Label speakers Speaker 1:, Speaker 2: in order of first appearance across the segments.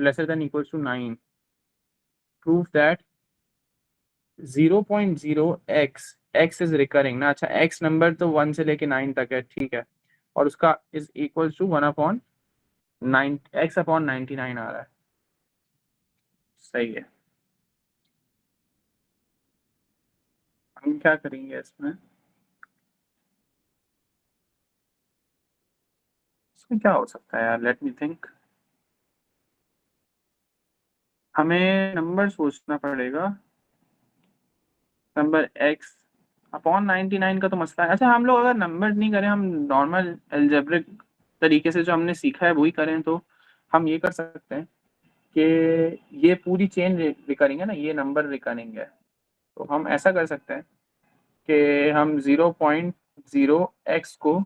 Speaker 1: lesser than equals to 9. Prove that 0.0x x is recurring ना। अच्छा, x number तो 1 से लेके 9 तक है, ठीक है, और उसका इज इक्वल्स टू 1/9 x/99 आ रहा है। सही है। हम क्या करेंगे इसमें क्या हो सकता है यार, लेट मी थिंक। हमें नंबर सोचना पड़ेगा। नंबर x/99 का तो मसला है। अच्छा, हम लोग अगर नंबर नहीं करें, हम नॉर्मल अलजेब्रिक तरीके से जो हमने सीखा है वही करें, तो हम ये कर सकते हैं कि ये पूरी चेन रिकरिंग है ना, ये नंबर रिकरिंग है। तो हम ऐसा कर सकते हैं कि हम 0.0x को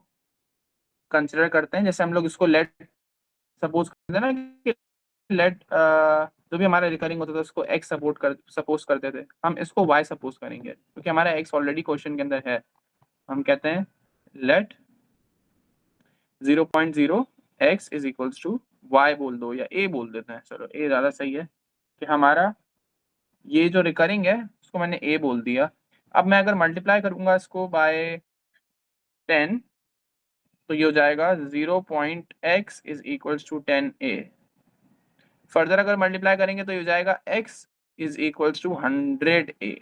Speaker 1: कंसिडर करते हैं। जैसे हम लोग इसको लेट सपोज करते हैं ना कि लेट जो भी हमारा रिकरिंग होता था उसको x सपोज करते थे, हम इसको y सपोज करेंगे क्योंकि हमारा x ऑलरेडी क्वेश्चन के अंदर है। हम कहते हैं let 0.0x is equals to y बोल दो या a बोल देते हैं, चलो a ज़्यादा सही है, कि हमारा ये जो रिकरिंग है उसको मैंने a बोल दिया। अब मैं अगर मल्टीप्लाई करूंगा इसको बाय 10 तो ये हो जाएगा 0.x is equals to 10a। Further अगर मल्टीप्लाई करेंगे तो ये हो जाएगा x is equals to 100a।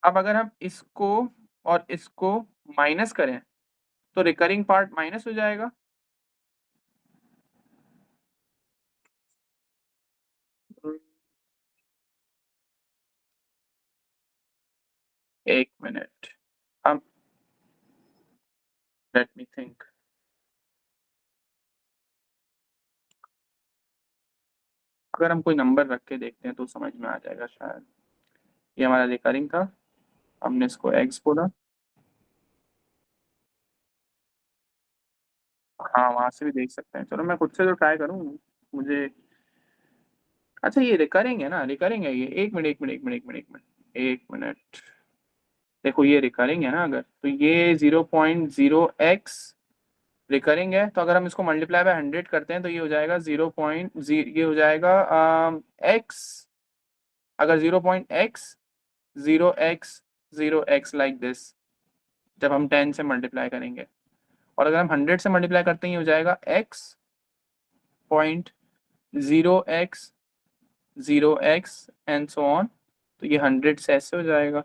Speaker 1: अब अगर हम इसको और इसको माइनस करें तो रिकरिंग पार्ट माइनस हो जाएगा। एक मिनट, हम लेट मी थिंक। अगर हम कोई नंबर रख के देखते हैं तो समझ में आ जाएगा शायद। ये हमारा रिकरिंग था, हमने इसको x बोला। हाँ, वहां से भी देख सकते हैं, चलो मैं खुद से तो ट्राई करूँ मुझे। अच्छा, ये रिकरिंग है ना, रिकरिंग है ये। एक मिनट एक मिनट एक मिनट एक मिनट एक मिनट एक मिनट। देखो ये रिकरिंग है ना, अगर तो ये 0.0x रिकरिंग है, तो अगर हम इसको मल्टीप्लाई बाय 100 करते हैं तो ये हो जाएगा 0.0, ये हो जाएगा x। अगर 0.x लाइक दिस, जब हम 10 से मल्टीप्लाई करेंगे, और अगर हम 100 से मल्टीप्लाई करते हैं ये हो जाएगा x.0x एंड सो ऑन। तो ये 100 से ऐसे हो जाएगा।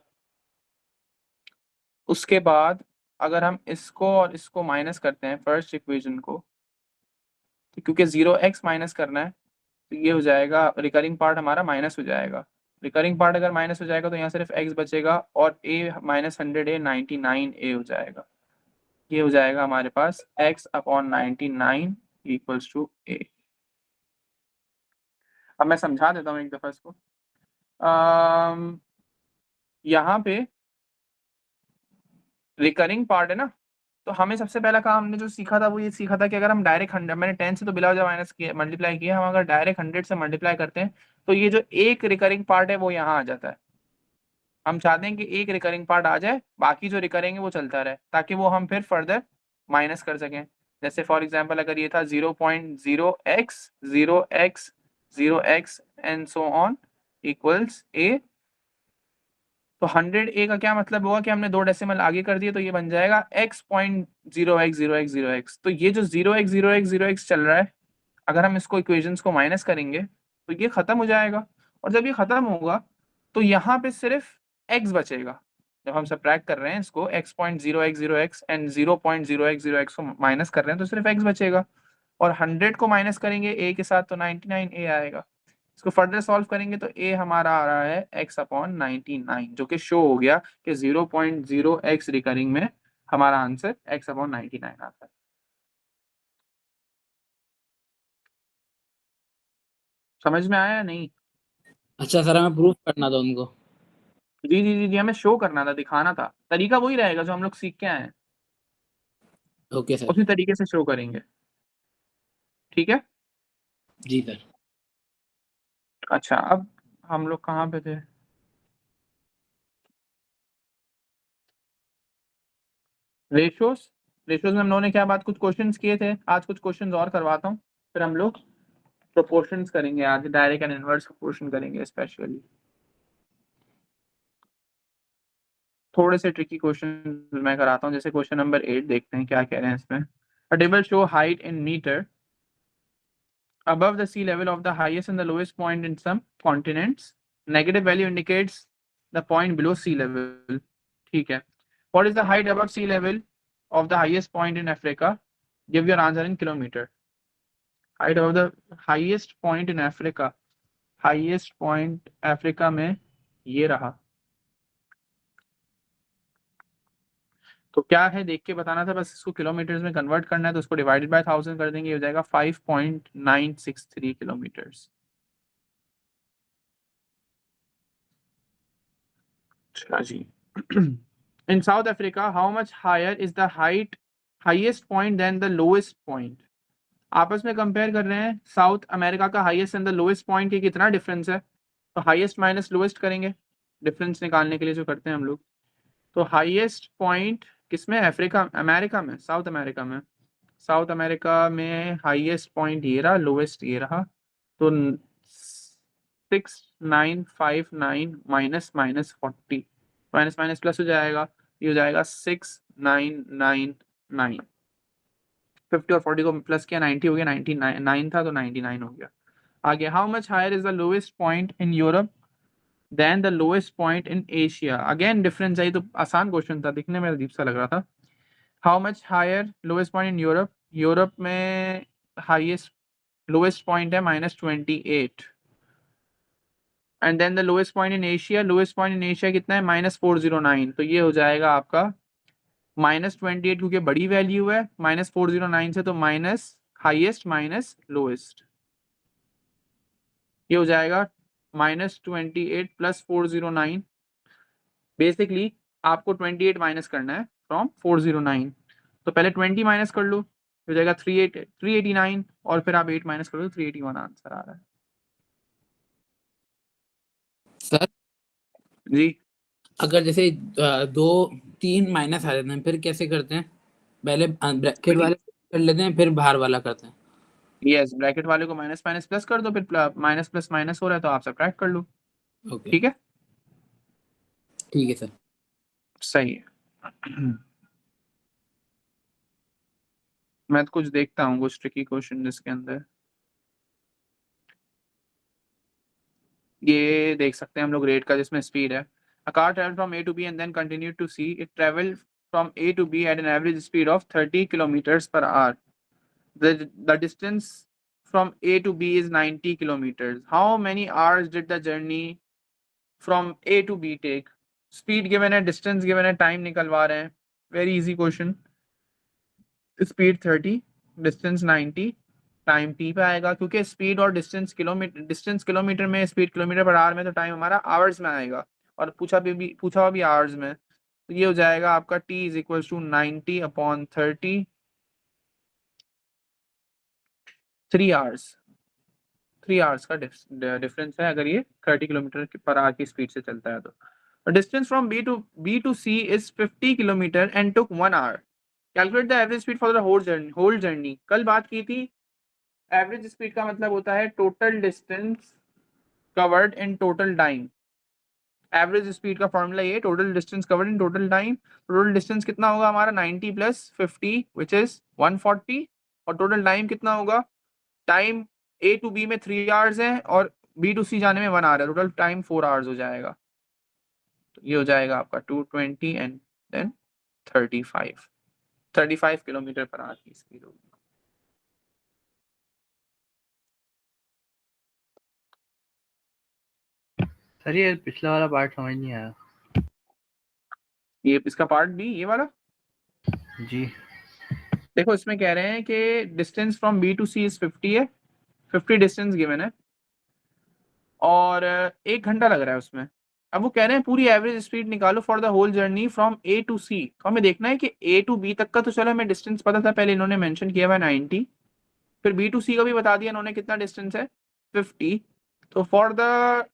Speaker 1: उसके बाद अगर हम इसको और इसको माइनस करते हैं फर्स्ट इक्वेशन को, तो क्योंकि 0x माइनस करना है तो ये हो जाएगा, रिकरिंग पार्ट हमारा माइनस हो जाएगा। रिकरिंग पार्ट अगर माइनस हो जाएगा तो यहाँ सिर्फ x बचेगा और a-100a 99a हो जाएगा। ये हो जाएगा हमारे पास x/99 इक्वल्स टू a। अब मैं समझा देता हूँ एक दफा इसको। यहाँ पे रिकरिंग पार्ट है ना, तो हमें सबसे पहला काम हमने जो सीखा था वो ये सीखा था कि अगर हम डायरेक्ट 100, मैंने 10 से तो बिला वजह माइनस किया, मल्टीप्लाई किया, हम अगर डायरेक्ट 100 से मल्टीप्लाई करते हैं तो ये जो एक रिकरिंग पार्ट है वो यहाँ आ जाता है। हम चाहते हैं कि एक रिकरिंग पार्ट आ जाए, बाकी जो रिकरिंग है वो चलता रहे, ताकि वो हम फिर फर्दर माइनस कर सकें। जैसे फॉर एग्जांपल अगर ये था 0.0x 0x 0x and so on equals a, तो 100a का क्या मतलब हुआ कि हमने 2 डेसिमल आगे कर दिए, तो ये बन जाएगा x.0x0x0x। तो ये जो 0x0x0x चल रहा है, अगर हम इसको इक्वेशंस को माइनस करेंगे तो ये खत्म हो जाएगा, और जब ये खत्म होगा तो यहाँ पे सिर्फ x बचेगा। जब हम सब्ट्रैक्ट कर रहे हैं इसको x.0x0x एंड 0.0x0x को माइनस कर रहे हैं तो सिर्फ x बचेगा, और 100 को माइनस करेंगे a के साथ तो 99a आएगा। इसको फर्दर सॉल्व करेंगे तो a हमारा आ रहा है x/99, जो कि शो हो गया कि 0.0x रिकरिंग में हमारा आंसर x/99 आता है। समझ में आया या नहीं?
Speaker 2: अच्छा सर, हमें प्रूफ करना था उनको।
Speaker 1: जी जी जी जी, हमें शो करना था, दिखाना था। तरीका वही रहेगा जो हम लोग सीख के आए हैं,
Speaker 2: ओके सर।
Speaker 1: उसी तरीके से शो करेंगे। ठीक है।
Speaker 2: जी सर।
Speaker 1: अच्छा, अब हम लोग कहाँ पे थे? रेशियोस। रेशियोज में हम लोगों ने क्या बात, कुछ क्वेश्चंस किए थे, आज कुछ क्वेश्चंस और करवाता हूँ, फिर हम लोग प्रोपोर्शंस करेंगे, आज डायरेक्ट एंड इनवर्स प्रोपोर्शन करेंगे स्पेशली। थोड़े से ट्रिकी क्वेश्चन मैं कराता हूँ, जैसे क्वेश्चन नंबर 8 देखते हैं क्या कह रहे हैं इसमें। A table show height in metre above the sea level of the highest and the lowest point in some continents. Negative value indicates the point below sea level. ठीक है. What is the height above sea level of the highest point in Africa? Give your answer in kilometer. Height above the highest point in Africa. Highest point Africa में ये रहा. तो क्या है देख के बताना था, बस इसको किलोमीटर्स में कन्वर्ट करना है, तो उसको डिवाइडेड बाय 1000 कर देंगे, हो जाएगा 5.963 किलोमीटर्स। अच्छा जी। In South Africa, how much higher is the highest point than the lowest point? आपस में कंपेयर कर रहे हैं, साउथ अमेरिका का highest and the lowest point के कितना डिफरेंस है, तो हाईएस्ट माइनस लोएस्ट करेंगे डिफरेंस निकालने के लिए जो करते हैं हम लोग। तो हाईएस्ट पॉइंट किसमें, अफ्रीका अमेरिका में, साउथ अमेरिका में, साउथ अमेरिका में हाईएस्ट पॉइंट ये रहा, लोएस्ट ये रहा, तो 6959 minus minus 40, minus minus plus हो जाएगा, ये हो जाएगा 6999। 50 और 40 को प्लस किया 90 हो गया, 99 था तो 99 हो गया। आगे, how much higher is the lowest point in Europe than the lowest point in Asia. Again difference है, तो आसान क्वेश्चन था, दिखने में अजीब सा लग रहा था। How much higher lowest point in Europe, Europe में हाईएस्ट लोएस्ट पॉइंट है -28, and then the lowest point in Asia, lowest point in Asia कितना है -409, तो ये हो जाएगा आपका -28, क्योंकि बड़ी वैल्यू है, -409 से तो माइनस हाईएस्ट माइनस लोएस्ट, ये हो जाएगा -28 प्लस 409। बेसिकली आपको 28 माइनस करना है फ्रॉम 409, तो पहले 20 माइनस कर लो, हो जाएगा 389, और फिर आप 8 माइनस कर लो, 381 आंसर आ रहा है।
Speaker 2: सर
Speaker 1: जी,
Speaker 2: अगर जैसे 2 3 माइनस आ जाते हैं फिर कैसे करते हैं? पहले ब्रैकेट वाले कर लेते हैं फिर बाहर वाला करते हैं।
Speaker 1: यस, ब्रैकेट वाले को माइनस माइनस प्लस कर दो, फिर माइनस प्लस माइनस हो रहा है तो आप सब्ट्रैक्ट कर लो।
Speaker 2: ओके
Speaker 1: ठीक है,
Speaker 2: ठीक है सर।
Speaker 1: सही है। मैं तो कुछ देखता हूँ, कुछ ट्रिकी क्वेश्चन जिसके अंदर ये देख सकते हैं हम लोग रेट का, जिसमें स्पीड है। A car travel from A to B and then continue to C, it travel from A to B at an average speed of 30 kilometres per hour. The distance from A to B is 90 kilometers. How many hours did the journey from A to B take? Speed given है, distance given है, time निकलवा रहे हैं। Very easy question. Speed 30, distance 90, time T पे आएगा, क्योंकि speed और distance kilometre में, स्पीड किलोमीटर पर आवर में, तो टाइम हमारा आवर्स में आएगा, और पूछा हुआ भी आवर्स में, तो ये हो जाएगा आपका t is equal to 90/30, 3 hours. 3 hours का डिफरेंस है अगर ये 30 किलोमीटर पर आवर की स्पीड से चलता है तो। Distance from B to C is 50 kilometre and took 1 hour. Calculate the average speed for the whole journey. कल बात की थी, एवरेज स्पीड का मतलब होता है total distance covered in total time. Average speed का फॉर्मूला ये, total distance covered in total time. Total distance कितना होगा हमारा 90 + 50 विच इज 140, और टोटल टाइम कितना होगा, टाइम ए टू बी में 3 आवर्स है और बी टू सी जाने में 1 आवर है, टोटल टाइम 4 आवर्स हो जाएगा। तो ये हो जाएगा आपका 220 and then 35 kilometre per hour की स्पीड होगी।
Speaker 3: सर ये पिछला वाला पार्ट समझ नहीं आया।
Speaker 1: ये इसका पार्ट बी, ये वाला
Speaker 3: जी
Speaker 1: देखो, इसमें कह रहे हैं कि distance from B to C is 50 है, 50 डिस्टेंस गिवन है, और 1 घंटा लग रहा है उसमें। अब वो कह रहे हैं पूरी एवरेज स्पीड निकालो for the whole journey from A to C. तो हमें देखना है कि ए टू बी तक का तो चलो हमें डिस्टेंस पता था, पहले इन्होंने मेंशन किया हुआ 90, फिर बी टू सी का भी बता दिया इन्होंने कितना डिस्टेंस है 50। तो फॉर द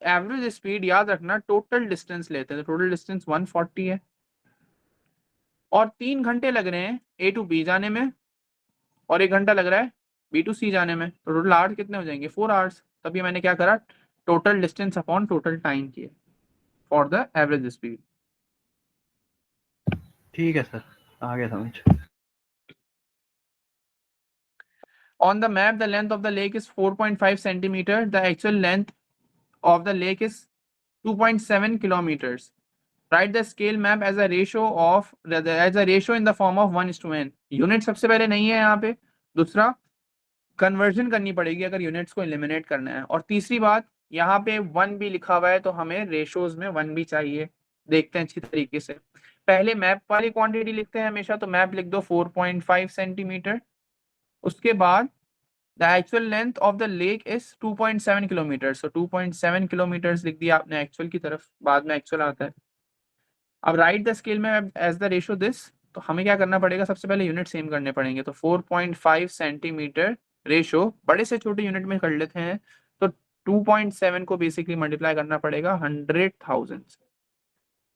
Speaker 1: एवरेज स्पीड याद रखना टोटल डिस्टेंस लेते हैं, तो टोटल डिस्टेंस 140 है, और 3 घंटे लग रहे हैं A to B जाने में और 1 घंटा लग रहा है B to C जाने में, तो टोटल आवर्स कितने हो जाएंगे? 4 आवर्स। तभी मैंने क्या करा, total distance upon total time किया फॉर द एवरेज स्पीड।
Speaker 3: ठीक है सर, आ गया समझ।
Speaker 1: On the map, the length of the lake is 4.5 centimeter. The actual length of the lake is 2.7 kilometers. Write the scale map as a ratio in the form of 1:n. Unit सबसे पहले नहीं है यहाँ पे, दूसरा conversion करनी पड़ेगी अगर यूनिट्स को एलिमिनेट करना है, और तीसरी बात यहाँ पे 1 भी लिखा हुआ है तो हमें रेशोज में 1 भी चाहिए। देखते हैं अच्छी तरीके से, पहले मैप वाली क्वांटिटी लिखते हैं हमेशा, तो मैप लिख दो 4.5 सेंटीमीटर। उसके बाद the actual length of the lake is 2.7 kilometre, so 2.7 kilometre लिख दिया आपने एक्चुअल की तरफ, बाद में एक्चुअल आता है। अब राइट द स्केल में एज द रेशो दिस, तो हमें क्या करना पड़ेगा, सबसे पहले यूनिट सेम करने पड़ेंगे, तो 4.5 सेंटीमीटर रेशो बड़े से छोटे यूनिट में कर लेते हैं, तो 2.7 को बेसिकली मल्टीप्लाई करना पड़ेगा 100,000 से।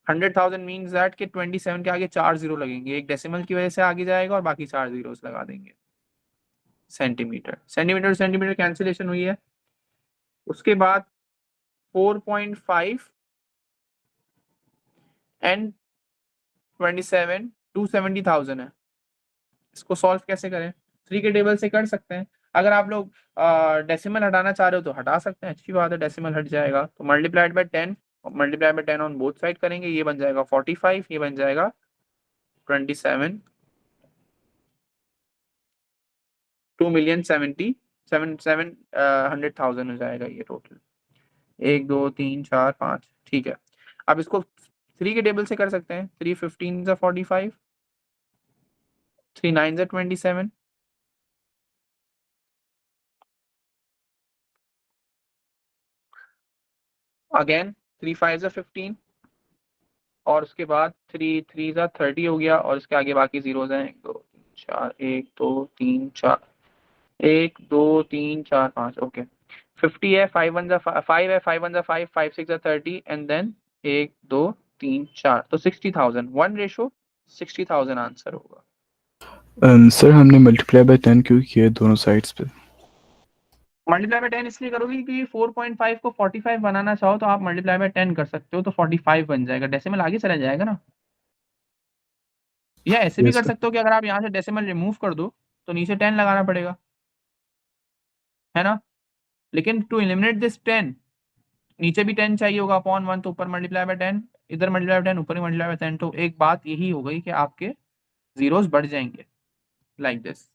Speaker 1: 100,000 मीन्स दैट कि 27 के आगे 4 जीरो लगेंगे, एक डेसिमल की वजह से आगे जाएगा और बाकी 4 जीरोस लगा देंगे। सेंटीमीटर सेंटीमीटर सेंटीमीटर कैंसिलेशन हुई है। उसके बाद 4.5 एंड 27 270,000 है। इसको सॉल्व कैसे करें? 3 के टेबल से कर सकते हैं। अगर आप लोग डेसिमल हटाना चाह रहे हो तो हटा सकते हैं, अच्छी बात है, डेसिमल हट जाएगा। तो multiplied by 10 multiply by 10 on both side करेंगे, ये बन जाएगा 45, ये बन जाएगा 27, 2,77,700,000 हो जाएगा ये टोटल। 1 2 3 4 5, ठीक है। अब इसको 3 के टेबल से कर सकते हैं। 3 15 is 45, 3 9 is 27, अगेन 3 5 is 15, और उसके बाद 3 3 is 30 हो गया, और इसके आगे बाकी जीरोज हैं 1 2 3 4 1 2 3 4 1 2 3 4 5, ओके। 50 है, 5 1 है, 5 है, 5 1 5 5 6 30, एंड देन 1 2 3 4, तो 60,000 1 रेशो 60,000 आंसर होगा।
Speaker 4: सर हमने मल्टीप्लाई बाय 10 क्यों किया दोनों साइड्स पे?
Speaker 1: मल्टीप्लाई बाय 10 इसलिए करोगे कि 4.5 को 45 बनाना चाहो तो आप मल्टीप्लाई बाय 10 कर सकते हो, तो 45 बन जाएगा, डेसिमल आगे चला जाएगा ना। या ऐसे भी
Speaker 4: Yes,
Speaker 1: कर
Speaker 4: sir.
Speaker 1: सकते हो कि अगर आप यहाँ से डेसिमल रिमूव कर दो तो नीचे 10 लगाना पड़ेगा, है ना। लेकिन टू एलिमिनेट दिस 10, नीचे भी 10 चाहिए होगा अपॉन 1, तो ऊपर मल्टीप्लाई बाय 10, इधर मल्टीप्लाई बाय 10, ऊपर मल्टीप्लाई बाय 10, तो एक बात यही हो गई कि आपके जीरोस बढ़ जाएंगे लाइक दिस।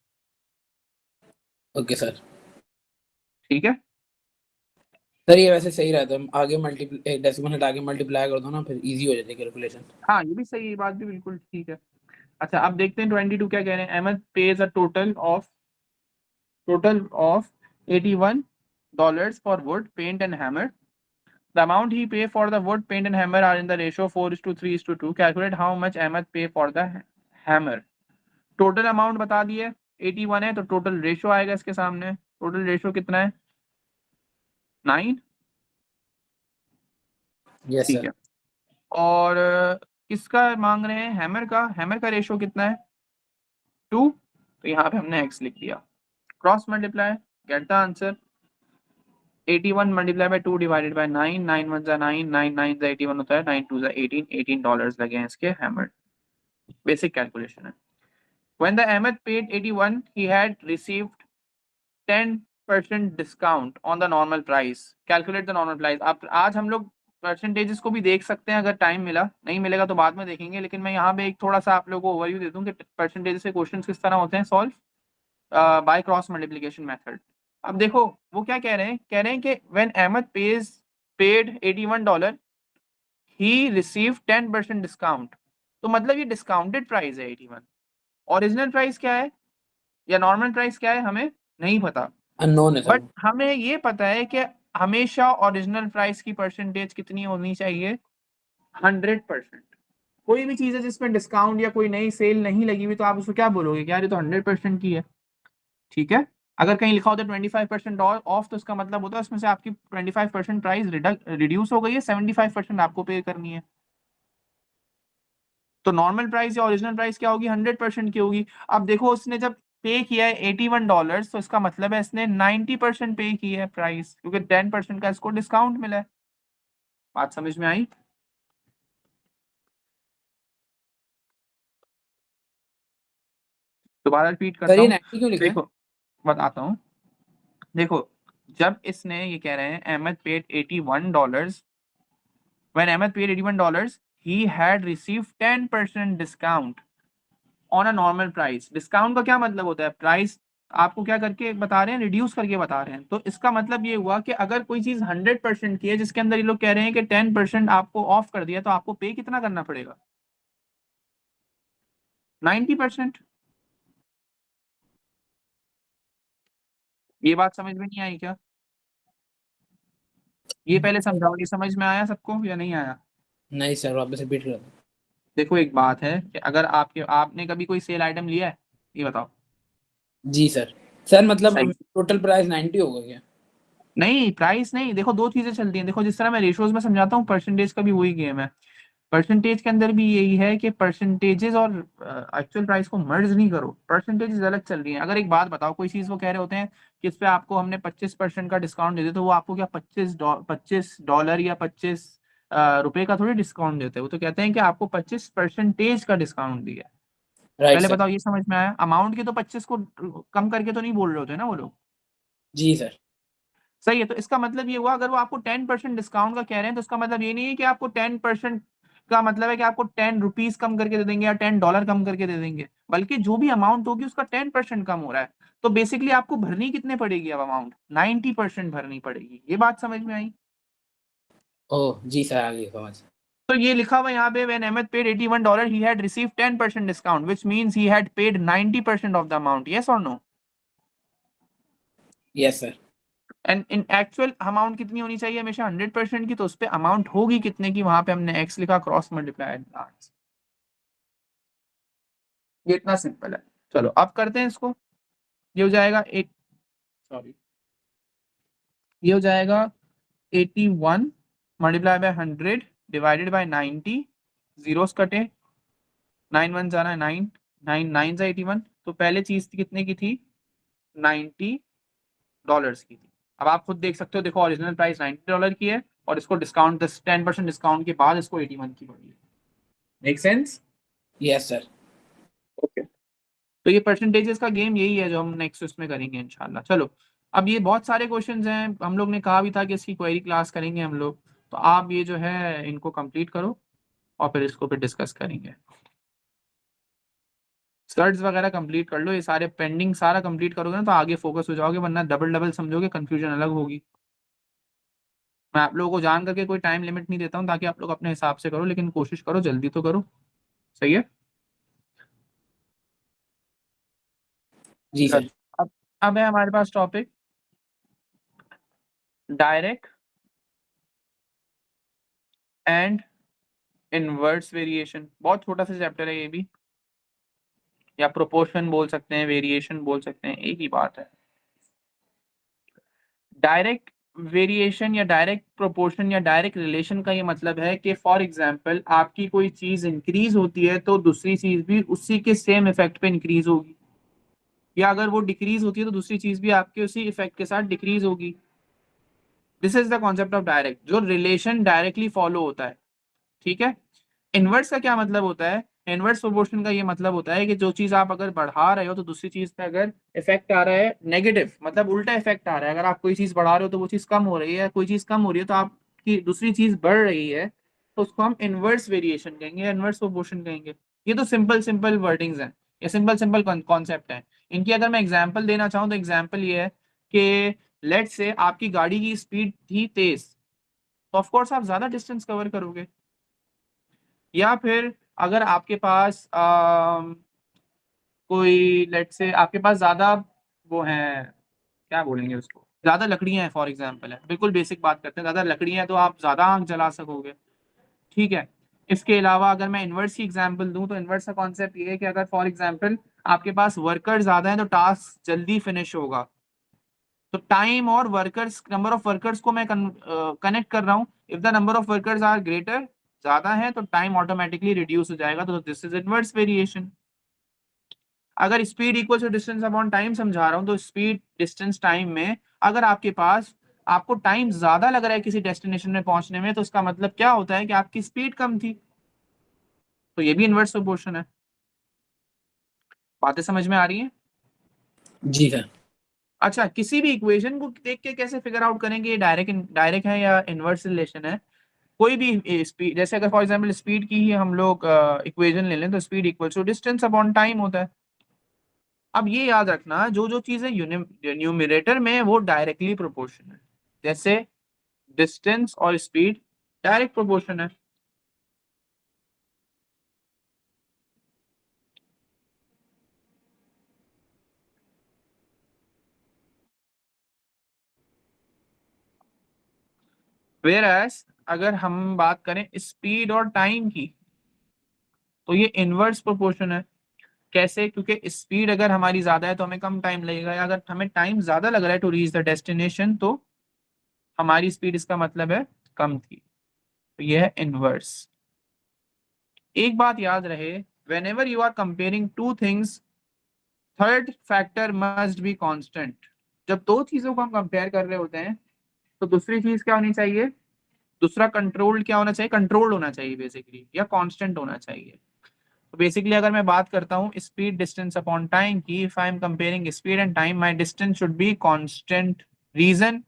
Speaker 2: Okay sir.
Speaker 1: ठीक है
Speaker 2: सर ये वैसे सही रहता है, आगे मल्टीप्लाई डेसिमल हटा के मल्टीप्लाई कर दो ना, फिर इजी हो जाती है कैलकुलेशन।
Speaker 1: हाँ, ये भी सही है, बात भी बिल्कुल ठीक है। अच्छा, अब देखते हैं 22 क्या कह रहे हैं। Ahmed pays a total of $81 for wood, paint and hammer. The amount he pay for the wood, paint and hammer are in the ratio 4:3:2. Calculate how much Ahmed pay for the hammer. Total amount बता दिए 81 है, तो total ratio आएगा इसके सामने। Total ratio कितना है? 9।
Speaker 2: Yes
Speaker 1: ठीक
Speaker 2: सर।
Speaker 1: है। और किसका मांग रहे हैं? हैमर का। हैमर का रेशो कितना है? 2, तो यहाँ पे हमने x लिख दिया। Cross multiply, get the answer. 81 multiply by 2 divided by 9, 9 1 जा 9, 9 9 जा 81 होता है, 9 2 जा 18, $18 लगे हैं इसके हैमर। बेसिक कैलकुलेशन है। When the Ahmed paid 81, he had received 10% discount on the normal price. Calculate the normal price. आप आज हम लोग परसेंटेजेस को भी देख सकते हैं अगर टाइम मिला, नहीं मिलेगा तो बाद में देखेंगे, लेकिन मैं यहाँ पे एक थोड़ा सा आप लोगों को ओवरव्यू दे दूँ कि परसेंटेजेस के क्वेश्चंस किस तरह होते हैं solve by cross multiplication method. अब देखो वो क्या कह रहे हैं, कह रहे हैं कि when Ahmed paid $81 he receive 10% discount, तो मतलब ये डिस्काउंटेड प्राइस है 81। ओरिजिनल प्राइस क्या है या नॉर्मल प्राइस क्या है हमें नहीं पता,
Speaker 2: अननोन है सर।
Speaker 1: बट हमें ये पता है कि हमेशा ओरिजिनल प्राइस की परसेंटेज कितनी होनी चाहिए? 100%। कोई भी चीज है जिसमें डिस्काउंट या कोई नई सेल नहीं लगी हुई तो आप उसको क्या बोलोगे कि यार ये तो 100% की है। ठीक है, अगर कहीं लिखा होता है 25% ऑफ, तो इसका मतलब होता है उसमें से आपकी 25% प्राइस रिड्यूस हो गई है, 75% आपको पे करनी है। तो नॉर्मल प्राइस या ओरिजिनल प्राइस क्या होगी, 100% की होगी। अब देखो उसने जब पे किया है $81, तो इसका मतलब है इसने 90% पे किया है प्राइस, क्योंकि 10% का इसको डिस्काउंट मिला है। बात समझ में आई? दोबारा रिपीट
Speaker 2: सर
Speaker 1: करता
Speaker 2: ये
Speaker 1: हूँ,
Speaker 2: 90 क्यों लिखा है?
Speaker 1: देखो बताता हूँ। देखो जब इसने ये कह रहे हैं Ahmad paid $81, when Ahmed paid $81 he had received 10% discount on a normal price। Discount का क्या मतलब होता है, प्राइस आपको क्या करके बता रहे हैं, रिड्यूस करके बता रहे हैं। तो इसका मतलब ये हुआ कि अगर कोई चीज 100% की है, जिसके अंदर ये लोग कह रहे हैं कि 10% आपको ऑफ कर दिया, तो आपको पे कितना करना पड़ेगा, 90%। ये बात समझ में नहीं आई क्या? ये पहले समझाओ, ये समझ में आया सबको या नहीं आया?
Speaker 2: नहीं सर, वापस रिपीट कर दो।
Speaker 1: देखो एक बात है कि अगर आपने कभी कोई सेल आइटम लिया है, ये बताओ।
Speaker 2: जी सर। सर मतलब
Speaker 1: सही।
Speaker 2: टोटल प्राइस 90 होगा क्या?
Speaker 1: नहीं प्राइस नहीं, देखो दो चीजें चलती हैं। देखो जिस तरह मैं रेशियोज में समझाता हूँ, परसेंटेज का भी वही गेम है। परसेंटेज के अंदर भी यही है कि परसेंटेजेस और एक्चुअल प्राइस को मर्ज नहीं करो, परसेंटेजेस अलग चल रही हैं। अगर एक बात बताओ, कोई चीज वो कह रहे होते हैं कि इस पे आपको हमने 25% का डिस्काउंट दे दिया, तो वो आपको क्या $25 या 25 रुपए का थोड़ी डिस्काउंट देते हैं। वो तो कहते हैं कि आपको 25% का डिस्काउंट दिया है।
Speaker 2: राइट
Speaker 1: पहले
Speaker 2: सर।
Speaker 1: बताओ ये समझ में आया? अमाउंट के तो 25 को कम करके तो नहीं बोल रहे होते ना वो लोग।
Speaker 2: जी सर।
Speaker 1: सही है। तो इसका मतलब ये हुआ, अगर वो आपको 10% डिस्काउंट का कह रहे हैं, तो इसका मतलब ये नहीं है कि आपको 10% का मतलब है कि आपको ₹10 कम करके दे देंगे या $10 कम करके दे देंगे, बल्कि जो भी अमाउंट होगी उसका 10% कम हो रहा है। तो बेसिकली आपको भरनी कितने पड़ेगी अब अमाउंट, 90% भरनी पड़ेगी। ये बात समझ में आई?
Speaker 2: ओह जी सर, आ गई समझ।
Speaker 1: तो ये लिखा हुआ यहाँ पे, when Ahmed paid $81 he had received 10% discount which means he had paid 90% of the amount, yes or no?
Speaker 2: Yes sir.
Speaker 1: And in actual amount कितनी होनी चाहिए, हमेशा 100% की। तो उस पर अमाउंट होगी कितने की, वहां पे हमने x लिखा, क्रॉस मल्टीप्लाइड आर। ये इतना सिंपल है। चलो अब करते हैं इसको। ये हो जाएगा एक, सॉरी, ये हो जाएगा 81 multiply by 100 divided by 90, zeros कटे, 9 1 जाना है 9, 9 9 जा 81। तो पहले चीज कितने की थी, $90 की थी। अब आप खुद देख सकते हो, देखो ओरिजिनल प्राइस $90 की है, और इसको डिस्काउंट 10% डिस्काउंट के बाद इसको 81 की पड़ी है। Make sense?
Speaker 2: Yes sir.
Speaker 1: Okay. तो ये परसेंटेजेस का गेम यही है जो हम नेक्स्ट उसमें करेंगे इंशाल्लाह। चलो अब ये बहुत सारे क्वेश्चंस हैं, हम लोग ने कहा भी था कि इसकी क्वेरी क्लास करेंगे हम लोग। तो आप ये जो है इनको कंप्लीट करो, और फिर इसको फिर डिस्कस करेंगे। स्लड्स वगैरह कंप्लीट कर लो, ये सारे पेंडिंग सारा कंप्लीट करोगे ना तो आगे फोकस हो जाओगे, वरना डबल डबल समझोगे, कंफ्यूजन अलग होगी। मैं आप लोगों को जान करके कोई टाइम लिमिट नहीं देता हूँ, ताकि आप लोग अपने हिसाब से करो, लेकिन कोशिश करो जल्दी तो करो। सही है?
Speaker 2: जी सर।
Speaker 1: चलो अब है हमारे पास topic direct and inverse variation. बहुत छोटा सा चैप्टर है ये भी, या प्रोपोर्शन बोल सकते हैं, वेरिएशन बोल सकते हैं, एक ही बात है। डायरेक्ट वेरिएशन या डायरेक्ट प्रोपोर्शन या डायरेक्ट रिलेशन का ये मतलब है कि फॉर एग्जांपल आपकी कोई चीज इंक्रीज होती है तो दूसरी चीज भी उसी के सेम इफेक्ट पे इंक्रीज होगी, या अगर वो डिक्रीज होती है तो दूसरी चीज भी आपके उसी इफेक्ट के साथ डिक्रीज होगी। This is the concept of direct, जो रिलेशन डायरेक्टली फॉलो होता है। ठीक है? इनवर्स का क्या मतलब होता है, इनवर्स प्रोपोर्शन का ये मतलब होता है कि जो चीज आप अगर बढ़ा रहे हो तो दूसरी चीज पे अगर इफेक्ट आ रहा है नेगेटिव, मतलब उल्टा इफेक्ट आ रहा है। अगर आप कोई चीज बढ़ा रहे हो तो वो चीज कम हो रही है, कोई चीज कम हो रही है तो आपकी दूसरी चीज बढ़ रही है, तो उसको हम इनवर्स वेरिएशन कहेंगे, इनवर्स प्रोपोर्शन कहेंगे। ये तो सिंपल सिंपल वर्डिंग्स हैं, ये सिंपल सिंपल कॉन्सेप्ट है। इनकी अगर मैं एग्जाम्पल देना चाहूँ तो एग्जाम्पल ये है कि लेट से आपकी गाड़ी की स्पीड थी तेज, तो ऑफकोर्स आप ज्यादा डिस्टेंस कवर करोगे। या फिर अगर आपके पास कोई लेट से आपके पास ज्यादा वो है, क्या बोलेंगे उसको, ज्यादा लकड़ियां हैं फॉर एग्जांपल है, बिल्कुल बेसिक बात करते हैं, ज्यादा लकड़ियां हैं तो आप ज्यादा आग जला सकोगे। ठीक है? इसके अलावा अगर मैं इन्वर्स की एग्जांपल दूं तो इन्वर्स का कॉन्सेप्ट ये है कि अगर फॉर एग्जांपल आपके पास वर्कर ज्यादा है तो टास्क जल्दी फिनिश होगा। तो टाइम और वर्कर्स, नंबर ऑफ वर्कर्स को मैं कनेक्ट कर रहा हूँ। If the number of workers are greater ज्यादा है तो टाइम ऑटोमेटिकली रिड्यूस हो जाएगा, तो दिस इज इनवर्स वेरिएशन। अगर speed equal to distance upon time समझा रहा हूँ, तो स्पीड डिस्टेंस टाइम में अगर आपके पास आपको टाइम ज्यादा लग रहा है किसी डेस्टिनेशन में पहुंचने में, तो उसका मतलब क्या होता है कि आपकी स्पीड कम थी, तो ये भी इनवर्स प्रोपोर्शन है। बातें समझ में आ रही हैं?
Speaker 2: जी सर।
Speaker 1: अच्छा, किसी भी इक्वेशन को देख के कैसे फिगर आउट करेंगे ये डायरेक्ट डायरेक्ट है या इनवर्स रिलेशन है? कोई भी स्पीड, जैसे अगर फॉर एग्जांपल स्पीड की ही हम लोग इक्वेशन ले लें, तो speed equal to distance upon time होता है। अब ये याद रखना, जो जो चीजें न्यूमरेटर में है वो डायरेक्टली प्रोपोर्शन है, जैसे डिस्टेंस और स्पीड डायरेक्ट प्रोपोर्शन है। वेयरएज अगर हम बात करें स्पीड और टाइम की, तो ये इनवर्स प्रोपोर्शन है। कैसे? क्योंकि स्पीड अगर हमारी ज्यादा है तो हमें कम टाइम लगेगा, या अगर हमें टाइम ज्यादा लग रहा है टू रीच द डेस्टिनेशन, तो हमारी स्पीड इसका मतलब है कम थी, तो ये है इनवर्स। एक बात याद रहे, whenever you are comparing two things, third factor must be constant. जब दो चीजों को हम कंपेयर कर रहे होते हैं, तो दूसरी चीज क्या होनी चाहिए? दूसरा कंट्रोल क्या होना चाहिए? कंट्रोल होना चाहिए बेसिकली, या कांस्टेंट होना चाहिए। तो बेसिकली अगर मैं बात करता हूँ स्पीड डिस्टेंस अपॉन टाइम की, if I am comparing speed and time, my distance should be constant. Reason,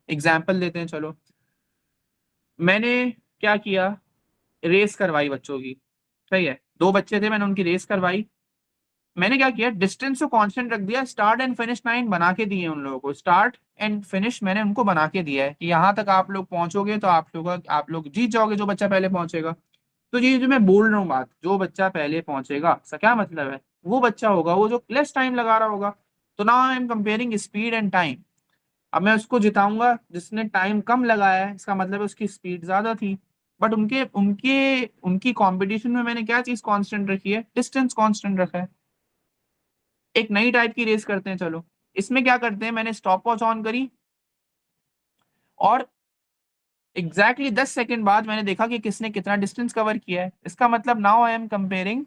Speaker 1: example देते हैं चलो। मैंने क्या किया? रेस करवाई बच्चों की, सही है, दो बच्चे थे, मैंने उनकी रेस करवाई। मैंने क्या किया? डिस्टेंस को कांस्टेंट रख दिया, स्टार्ट एंड फिनिश लाइन बना के दिए उन लोगों को, स्टार्ट एंड फिनिश मैंने उनको बना के दिया है कि यहाँ तक आप लोग पहुंचोगे तो आप लोग जीत जाओगे, जो बच्चा पहले पहुंचेगा। तो ये जो मैं बोल रहा हूँ बात, जो बच्चा पहले पहुंचेगा, इसका क्या मतलब है? वो बच्चा होगा वो जो लेस टाइम लगा रहा होगा। तो now I am comparing speed and time. अब मैं उसको जिताऊंगा जिसने टाइम कम लगाया है, इसका मतलब है उसकी स्पीड ज्यादा थी। बट उनके उनके उनकी कंपटीशन में मैंने क्या चीज कांस्टेंट रखी है? डिस्टेंस कांस्टेंट रखा है। एक नई टाइप की रेस करते हैं चलो। इसमें क्या करते हैं, मैंने स्टॉप वॉच ऑन करी और एग्जैक्टली 10 सेकंड बाद मैंने देखा कि किसने कितना डिस्टेंस कवर किया है। इसका मतलब now I am comparing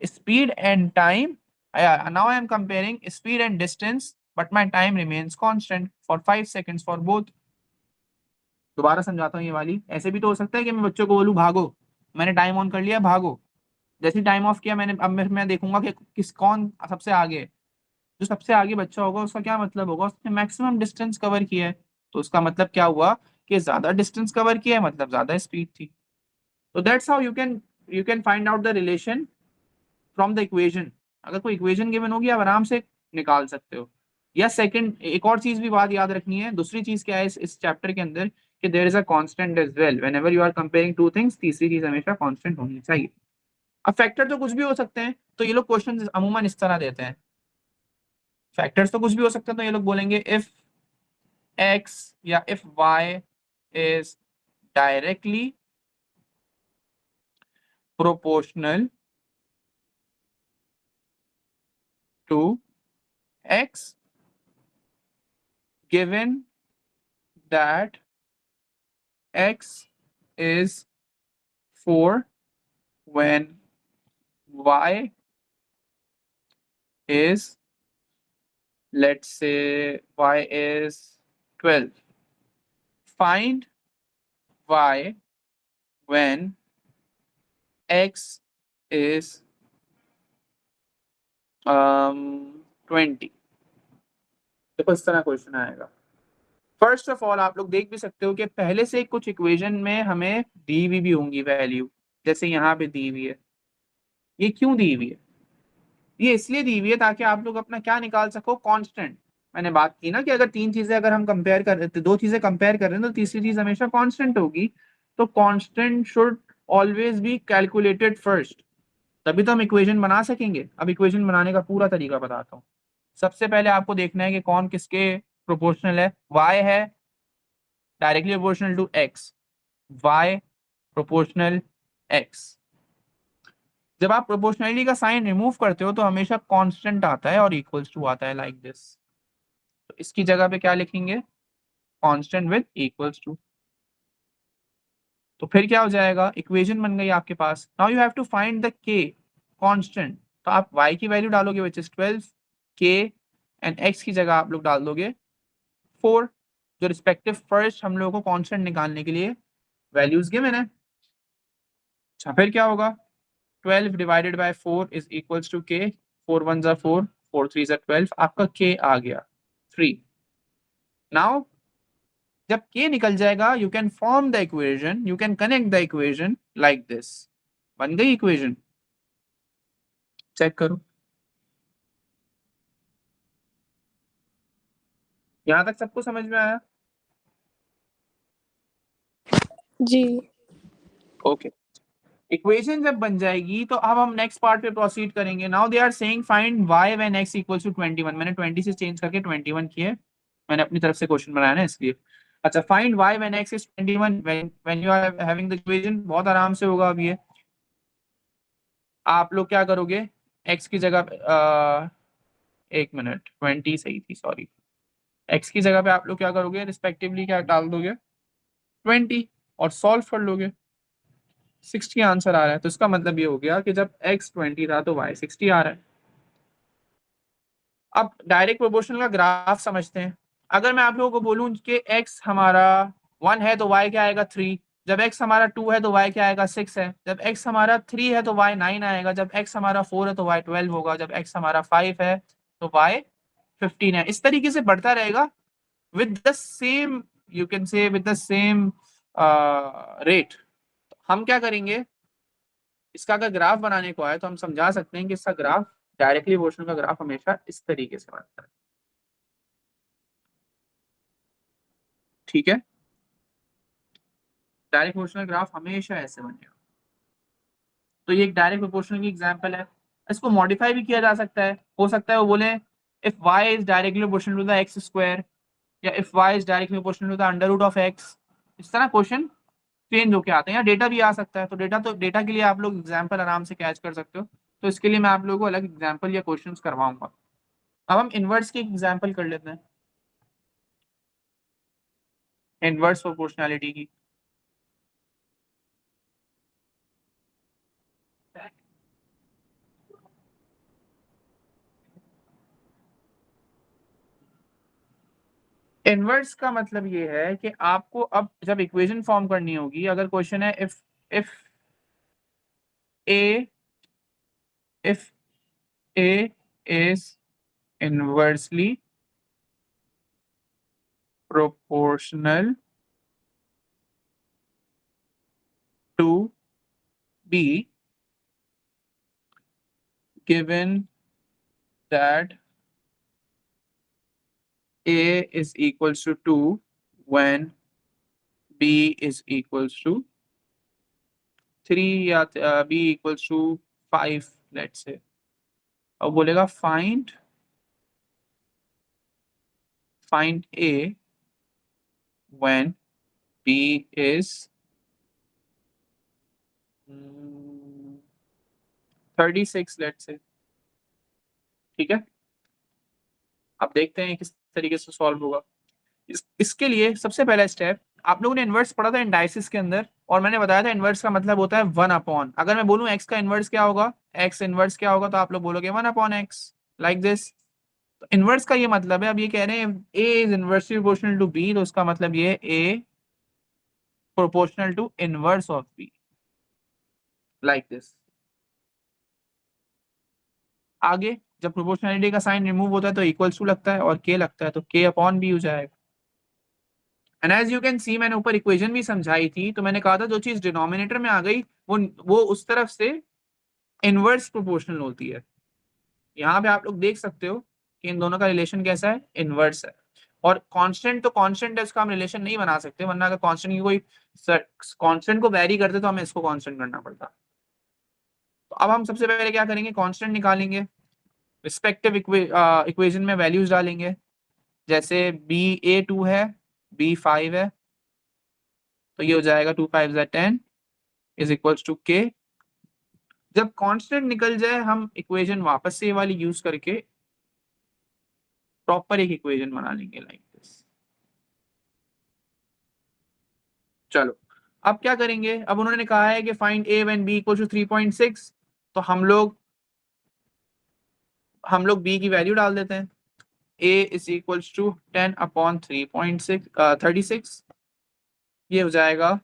Speaker 1: speed and time. Now I am comparing speed and distance, but my time remains constant for 5 seconds for both. दोबारा समझाता हूँ ये वाली। ऐसे भी तो हो सकता है कि मैं बच्चों को बोलूँ भागो, मैंने टाइम ऑन कर लिया, भागो। जैसे टाइम ऑफ किया मैंने, अब मैं देखूंगा कि कौन सबसे आगे है। जो सबसे आगे बच्चा होगा उसका क्या मतलब होगा? उसने मैक्सिमम डिस्टेंस कवर किया है, तो उसका मतलब क्या हुआ कि ज्यादा डिस्टेंस कवर किया है, मतलब ज्यादा स्पीड थी। तो that's how you can find out the relation from the equation. अगर कोई इक्वेशन गिवन होगी आप आराम से निकाल सकते हो। या सेकंड, एक और चीज भी बात याद रखनी है। दूसरी चीज क्या है इस चैप्टर के अंदर, कि there is a constant as well whenever you are comparing two things. तीसरी चीज हमेशा कांस्टेंट होनी चाहिए। अब फैक्टर तो कुछ भी हो सकते हैं, तो ये लोग क्वेश्चन अमूमन इस तरह देते हैं। फैक्टर्स तो कुछ भी हो सकते हैं, तो ये लोग बोलेंगे इफ एक्स या if y is directly proportional to x given that x is 4 when y is, let's say y is 12. Find y when x is 20। देखो इस तरह क्वेश्चन आएगा। फर्स्ट ऑफ ऑल आप लोग देख भी सकते हो कि पहले से कुछ इक्वेशन में हमें दी हुई भी होंगी वैल्यू, जैसे यहाँ पे दी हुई है। ये क्यों दी हुई है? ये इसलिए दी हुई है ताकि आप लोग अपना क्या निकाल सको? कांस्टेंट। मैंने बात की ना कि अगर तीन चीजें अगर हम कंपेयर कर रहे थे, दो चीजें कंपेयर कर रहे हैं, तो तीसरी चीज हमेशा कांस्टेंट होगी। तो constant should always be calculated first, तभी तो हम इक्वेशन बना सकेंगे। अब इक्वेशन बनाने का पूरा तरीका बताता हूँ। सबसे पहले आपको देखना है कि कौन किसके प्रोपोर्शनल है। y है directly proportional to x, y proportional x। जब आप प्रोपोर्शनलिटी का साइन रिमूव करते हो तो हमेशा कांस्टेंट आता है और इक्वल्स टू आता है, लाइक दिस। तो इसकी जगह पे क्या लिखेंगे? Constant with equals to. तो फिर क्या हो जाएगा, इक्वेशन बन गई आपके पास। Now you have to find the K constant, तो आप y की वैल्यू डालोगे which is 12, k and x की जगह आप लोग डाल दोगे 4, जो रिस्पेक्टिव फर्स्ट हम लोगों को कांस्टेंट निकालने के लिए वैल्यूज गिवन है। अच्छा फिर क्या होगा, 12 divided by 4 is equals to k, 4 1 जा 4, 4 3 जा 12, आपका k आ गया 3। नाउ जब k निकल जाएगा you can form the equation, you can connect the equation like this. बन गई इक्वेशन, चेक करो। यहां तक सबको समझ में आया?
Speaker 5: जी।
Speaker 1: ओके इक्वेशन जब बन जाएगी तो अब हम नेक्स्ट पार्ट पे प्रोसीड करेंगे। Now they are saying find y when x equals to 21। मैंने 20 से चेंज करके 21 किया है, मैंने अपनी तरफ से क्वेश्चन बनाया ना इसलिए। अच्छा find y when x is 21 when you are having the equation, बहुत आराम से होगा। अब ये आप लोग क्या करोगे, x की जगह एक मिनट 20 सही थी सॉरी, x की जगह पे आप लोग क्या करोगे, रिस्पेक्टिवली क्या डाल दोगे 20 और सॉल्व कर लोगे। 60 आंसर आ रहा है, तो इसका मतलब ये हो गया कि जब x 20 था तो y 60 आ रहा है। अब डायरेक्ट प्रोपोर्शनल का ग्राफ समझते हैं। अगर मैं आप लोगों को बोलूं कि x हमारा 1 है तो y क्या आएगा 3, जब x हमारा 2 है तो y क्या आएगा 6 है, जब x हमारा 3 है तो y 9 आएगा, जब x हमारा 4 है तो y 12 होगा, जब x हमारा 5 है तो y 15 है। इस तरीके से बढ़ता रहेगा with the same, you can say with the same rate. हम क्या करेंगे, इसका अगर ग्राफ बनाने को आए तो हम समझा सकते हैं कि इसका ग्राफ, डायरेक्टली प्रोपोर्शनल का ग्राफ हमेशा इस तरीके से बनता है। ठीक है, डायरेक्ट प्रोपोर्शनल ग्राफ हमेशा ऐसे बनेगा। तो ये एक डायरेक्ट प्रोपोर्शनल की एग्जांपल है। इसको मॉडिफाई भी किया जा सकता है, हो सकता है वो बोले if y is directly proportional to the x square, या if y is directly proportional to the under root of x। इस तरह क्वेश्चन चेंज होके आते हैं, या डेटा भी आ सकता है। तो डेटा के लिए आप लोग एग्जाम्पल आराम से कैच कर सकते हो। तो इसके लिए मैं आप लोगों को अलग एग्जाम्पल या क्वेश्चंस करवाऊंगा। अब हम इनवर्स की एग्जाम्पल कर लेते हैं, इनवर्स प्रोपोर्शनैलिटी की। इनवर्स का मतलब ये है कि आपको अब जब इक्वेशन फॉर्म करनी होगी, अगर क्वेश्चन है if a is inversely proportional to b given that A is equals to 2 when B is equals to 3 या B equals to 5 let's say। अब बोलेगा find A when B is 36 let's say। ठीक है, अब देखते हैं किस तरीके से सॉल्व होगा। इसके लिए सबसे पहला स्टेप, आप लोगों ने इनवर्स पढ़ा था इंडाइसिस के अंदर, और मैंने बताया था इनवर्स का मतलब होता है 1 अपॉन। अगर मैं बोलूं x का इनवर्स क्या होगा, x इनवर्स क्या होगा, तो आप लोग बोलोगे 1 अपॉन x लाइक दिस। तो इनवर्स का ये मतलब है, अब ये कह रहे हैं a is inversely proportional to b, तो उसका मतलब ये a proportional to inverse of b like this. आगे जब प्रोपोर्शनलिटी का साइन रिमूव होता है तो इक्वल्स टू लगता है और k लगता है, तो k अपॉन b हो जाएगा। And as you can see, मैंने ऊपर इक्वेशन भी समझाई थी, तो मैंने कहा था जो चीज डिनोमिनेटर में आ गई वो उस तरफ से इनवर्स प्रोपोर्शनल होती है। यहाँ पे आप लोग देख सकते हो कि इन दोनों का रिलेशन कैसा है, इनवर्स है। और कांस्टेंट तो कांस्टेंट है, इसका हम रिलेशन नहीं बना सकते, वरना अगर कांस्टेंट की कोई कांस्टेंट को वैरी करते तो हमें इसको कांस्टेंट करना पड़ता। तो अब हम सबसे पहले क्या करेंगे, कांस्टेंट निकालेंगे, रिस्पेक्टिव इक्वेशन में वैल्यूज डालेंगे। जैसे a2 है, b5 है, तो ये हो जाएगा 2 5 10 इज इक्वल्स टू k। जब कांस्टेंट निकल जाए हम इक्वेशन वापस से ये वाली यूज करके प्रॉपर एक इक्वेशन बना लेंगे लाइक दिस। चलो अब क्या करेंगे, अब उन्होंने कहा है कि find a when b equal to 3.6, तो हम लोग b की वैल्यू डाल देते हैं। a is equals to 10 upon 3.6 36, ये हो जाएगा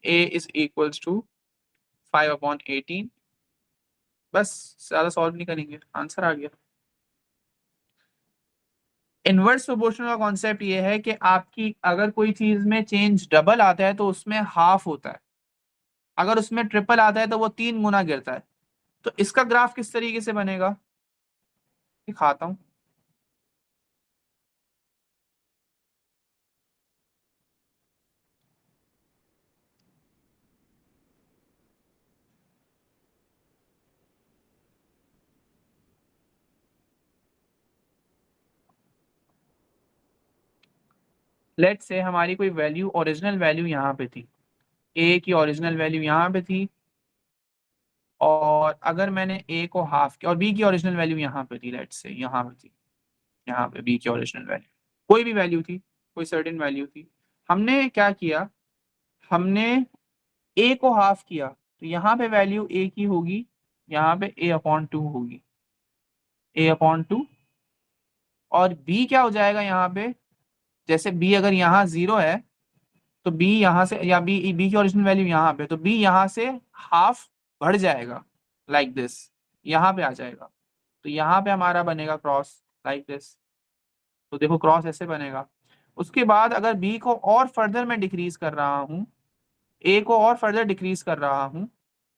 Speaker 1: a is equals to 5 upon 18। बस ज्यादा सॉल्व नहीं करेंगे, आंसर आ गया। इनवर्स प्रोपोर्शनल का कॉन्सेप्ट ये है कि आपकी अगर कोई चीज में चेंज डबल आता है तो उसमें हाफ होता है, अगर उसमें ट्रिपल आता है तो वो 3 गुना गिरता है। तो इसका ग्राफ किस तरीके से बनेगा दिखाता हूं। लेट से हमारी कोई वैल्यू, ओरिजिनल वैल्यू यहाँ पे थी, a की ओरिजिनल वैल्यू यहाँ पे थी, और अगर मैंने a को हाफ किया, और b की ओरिजिनल वैल्यू यहाँ पे थी, लेट से यहाँ पे थी, यहाँ पे b की ओरिजिनल वैल्यू कोई भी वैल्यू थी, कोई सर्टेन वैल्यू थी। हमने क्या किया, हमने a को हाफ किया, तो यहाँ पे वैल्यू a की होगी, यहाँ पे a अपॉन 2 होगी, a अपॉन 2। और b क्या हो जाएगा यहाँ पे, जैसे b अगर यहाँ 0 है तो b यहाँ से, या b की ओरिजिनल वैल्यू यहाँ पे, तो b यहाँ से हाफ बढ़ जाएगा लाइक दिस, यहाँ पे आ जाएगा। तो यहाँ पे हमारा बनेगा क्रॉस लाइक दिस। तो देखो क्रॉस ऐसे बनेगा। उसके बाद अगर b को और फर्दर मैं डिक्रीज कर रहा हूँ, a को और फर्दर डिक्रीज कर रहा हूँ,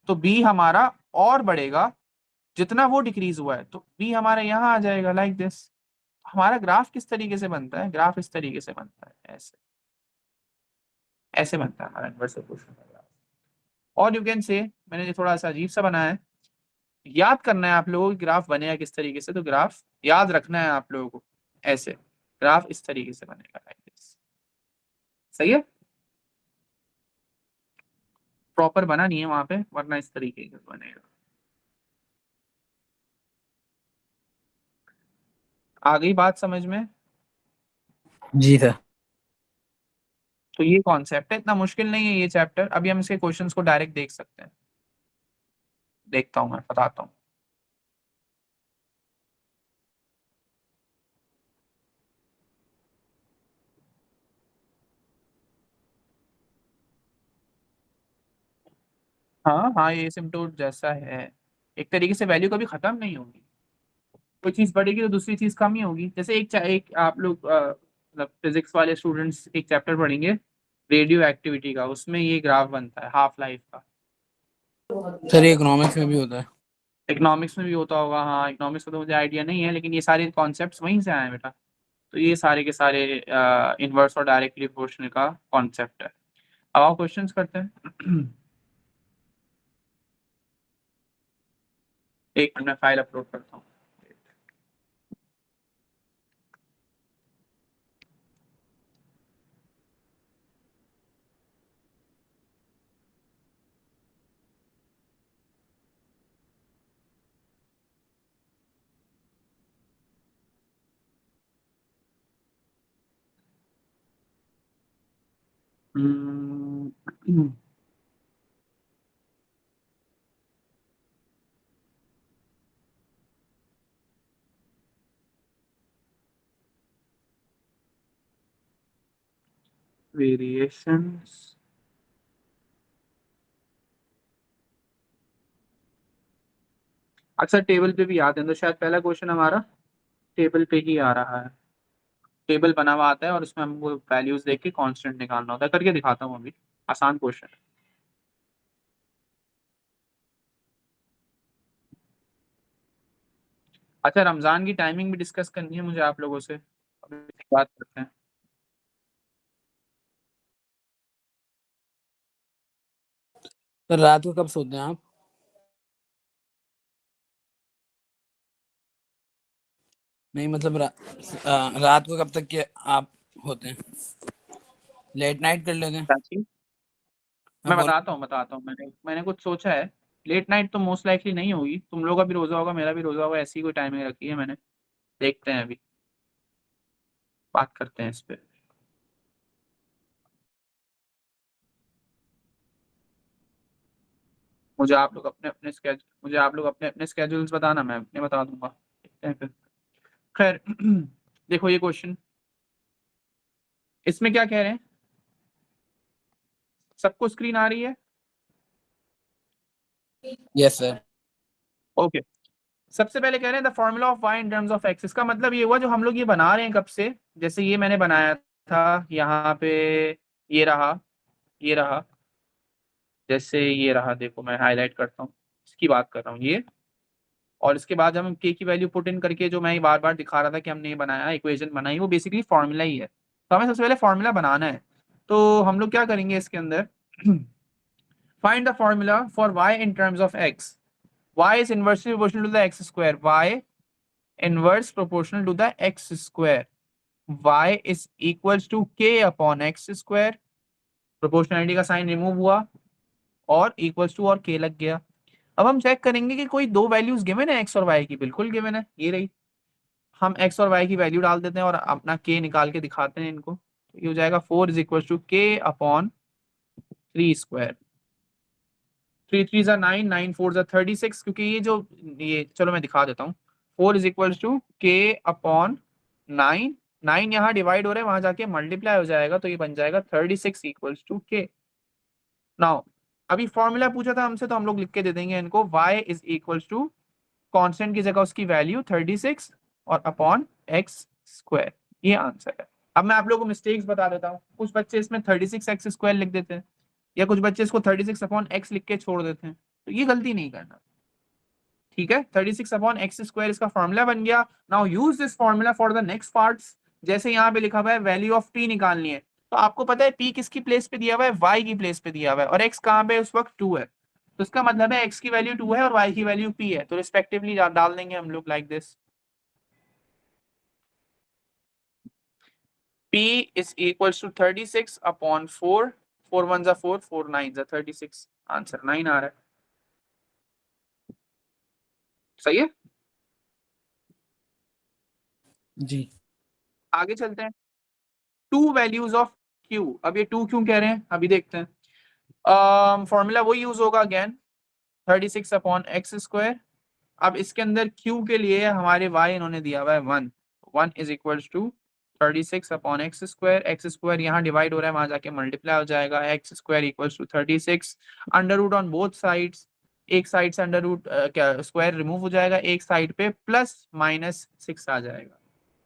Speaker 1: तो b हमारा और बढ़ेगा जितना वो डिक्रीज हुआ है, तो b हमारा यहाँ आ जाएगा लाइक दिस। हमारा ग्राफ किस तरीके से बनता है, ग्राफ इस तरीके से बनता है, ऐसे ऐसे बनता है हमारा इनवर्स प्रोपोर्शनल का ग्राफ। और यू कैन से, मैंने ये थोड़ा सा अजीब सा बनाया है, याद करना है आप लोगों को ग्राफ बनेगा किस तरीके से, तो ग्राफ याद रखना है आप लोगों को, ऐसे ग्राफ इस तरीके से बनेगा लाइक दिस। सही है, प्रॉपर बना नहीं है वहां पे, वरना इस तरीके से बनेगा। आ गई बात समझ में।
Speaker 2: जी सर।
Speaker 1: तो ये कॉन्सेप्ट है, इतना मुश्किल नहीं है ये चैप्टर। अभी हम इसके क्वेश्चंस को डायरेक्ट देख सकते हैं। देखता हूँ, मैं बताता हूँ। हाँ हाँ, ये एसिम्पटोट जैसा है, एक तरीके से वैल्यू कभी खत्म नहीं होगी, कोई चीज बढ़ेगी तो दूसरी चीज कम ही होगी। जैसे एक आप लोग मतलब फिजिक्स वाले स्टूडेंट्स एक चैप्टर पढ़ेंगे रेडियो एक्टिविटी का, उसमें ये ग्राफ बनता है हाफ लाइफ का।
Speaker 2: सर ये इकोनॉमिक्स में भी होता है।
Speaker 1: इकोनॉमिक्स में भी होता होगा, हाँ इकोनॉमिक्स का तो मुझे आइडिया नहीं है, लेकिन ये सारे कॉन्सेप्ट्स वहीं से आए हैं बेटा। तो ये सारे के सारे इनवर्स और डायरेक्टली प्रोपोर्शनल का कॉन्सेप्ट है। अब आप क्वेश्चंस करते हैं। एक मिनट में फाइल अपलोड करता हूँ। वेरिएशंस, अक्सर टेबल पे भी आते हैं, तो शायद पहला क्वेश्चन हमारा टेबल पे ही आ रहा है। टेबल बना हुआ आता है और उसमें हमको वैल्यूज देख के कांस्टेंट निकालना होता है। करके दिखाता हूँ अभी, आसान क्वेश्चन है। अच्छा, रमजान की टाइमिंग भी डिस्कस करनी है मुझे आप लोगों से, अभी बात करते हैं।
Speaker 2: सर रात को कब सोते हैं आप? नहीं मतलब रात को कब तक के आप होते हैं? लेट नाइट कर लेते हैं।
Speaker 1: चाची,
Speaker 2: मैं
Speaker 1: मैं
Speaker 2: बोल
Speaker 1: बताता हूँ, मैंने कुछ सोचा है। लेट नाइट तो मोस्ट लाइकली नहीं होगी, तुम लोग का भी रोजा होगा, मेरा भी रोजा होगा, ऐसी कोई टाइमिंग रखी है मैंने। देखते हैं, अभी बात करते हैं इस पे। मुझे आप लोग अपने अपने स्केड्यूल्स बताना, मैं अपने बता दूंगा। देखते हैं फिर। खैर देखो ये क्वेश्चन, इसमें क्या कह रहे हैं, सबको स्क्रीन आ रही है?
Speaker 2: Yes sir.
Speaker 1: ओके। सबसे पहले कह रहे हैं the formula of y in terms of x। इसका मतलब ये हुआ जो हम लोग ये बना रहे हैं कब से, जैसे ये मैंने बनाया था यहाँ पे, ये रहा, ये रहा, जैसे ये रहा, देखो मैं हाईलाइट करता हूँ, इसकी बात कर रहा हूँ ये। और इसके बाद हम k की वैल्यू पुट इन करके, जो मैं बार बार दिखा रहा था कि हमने ये बनाया, इक्वेशन बनाई, वो बेसिकली फॉर्मूला ही है। तो हमें सबसे पहले फॉर्मूला बनाना है। तो हम लोग क्या करेंगे इसके अंदर, find the formula for y in terms of x। y is inversely proportional to the x square, y inverse proportional to the x square, y is equals to k upon x square, proportionality का sign remove हुआ और equals to और k लग गया। अब हम check करेंगे कि कोई दो वैल्यूज गिवन है x और y की, बिल्कुल गिवन है, ये रही। हम x और y की वैल्यू डाल देते हैं और अपना k निकाल के दिखाते हैं इनको। तो ये हो जाएगा 4 is equal to k upon 3 square. 3 3 जा 9, 9 4 जा 36, क्योंकि ये जो, ये चलो मैं दिखा देता हूँ। 4 is equal to k upon 9, 9 यहाँ डिवाइड हो रहा है, वहां जाके मल्टीप्लाई हो जाएगा, तो ये बन जाएगा 36 इक्वल्स टू k। नाउ अभी फॉर्मूला पूछा था हमसे, तो हम लोग लिख के दे देंगे इनको, y is equals to constant की जगह उसकी वैल्यू 36 और अपॉन x स्क्वायर, ये आंसर है। अब मैं आप लोगों को मिस्टेक्स बता देता हूँ। कुछ बच्चे इसमें 36x स्क्वायर लिख देते हैं, या कुछ बच्चे इसको 36 अपॉन x लिख के छोड़ देते हैं, तो ये गलती नहीं करना, ठीक है। 36 अपॉन एक्स स्क्वायर इसका फॉर्मूला बन गया। Now use this formula for the next parts. जैसे यहाँ पे लिखा हुआ है वैल्यू ऑफ p निकालनी है, तो आपको पता है p किसकी प्लेस पे दिया हुआ है, y की प्लेस पे दिया हुआ है, और x कहाँ पे उस वक्त 2 है, तो इसका मतलब है x की वैल्यू 2 है और y की वैल्यू p है, तो रिस्पेक्टिवली डाल देंगे हम लोग like this. p is equals to 36 upon 4, 4 1 जा 4, 4 9 जा 36, आंसर 9 आ रहा है। सही है,
Speaker 2: जी।
Speaker 1: आगे चलते हैं। To values of q। अब ये 2 क्यों कह रहे हैं, अभी देखते हैं। फॉर्मूला वही यूज होगा अगेन, 36 अपॉन एक्स स्क्वायर। अब इसके अंदर q के लिए हमारे y इन्होंने दिया हुआ है 1, 1 is equal to 36 upon x square यहाँ डिवाइड हो रहा है, वहां जाके मल्टीप्लाई हो जाएगा, x square equal to 36, under root on both sides, एक साइड से अंडर रूट क्या स्क्वायर रिमूव हो जाएगा, एक साइड पे प्लस माइनस 6 आ जाएगा।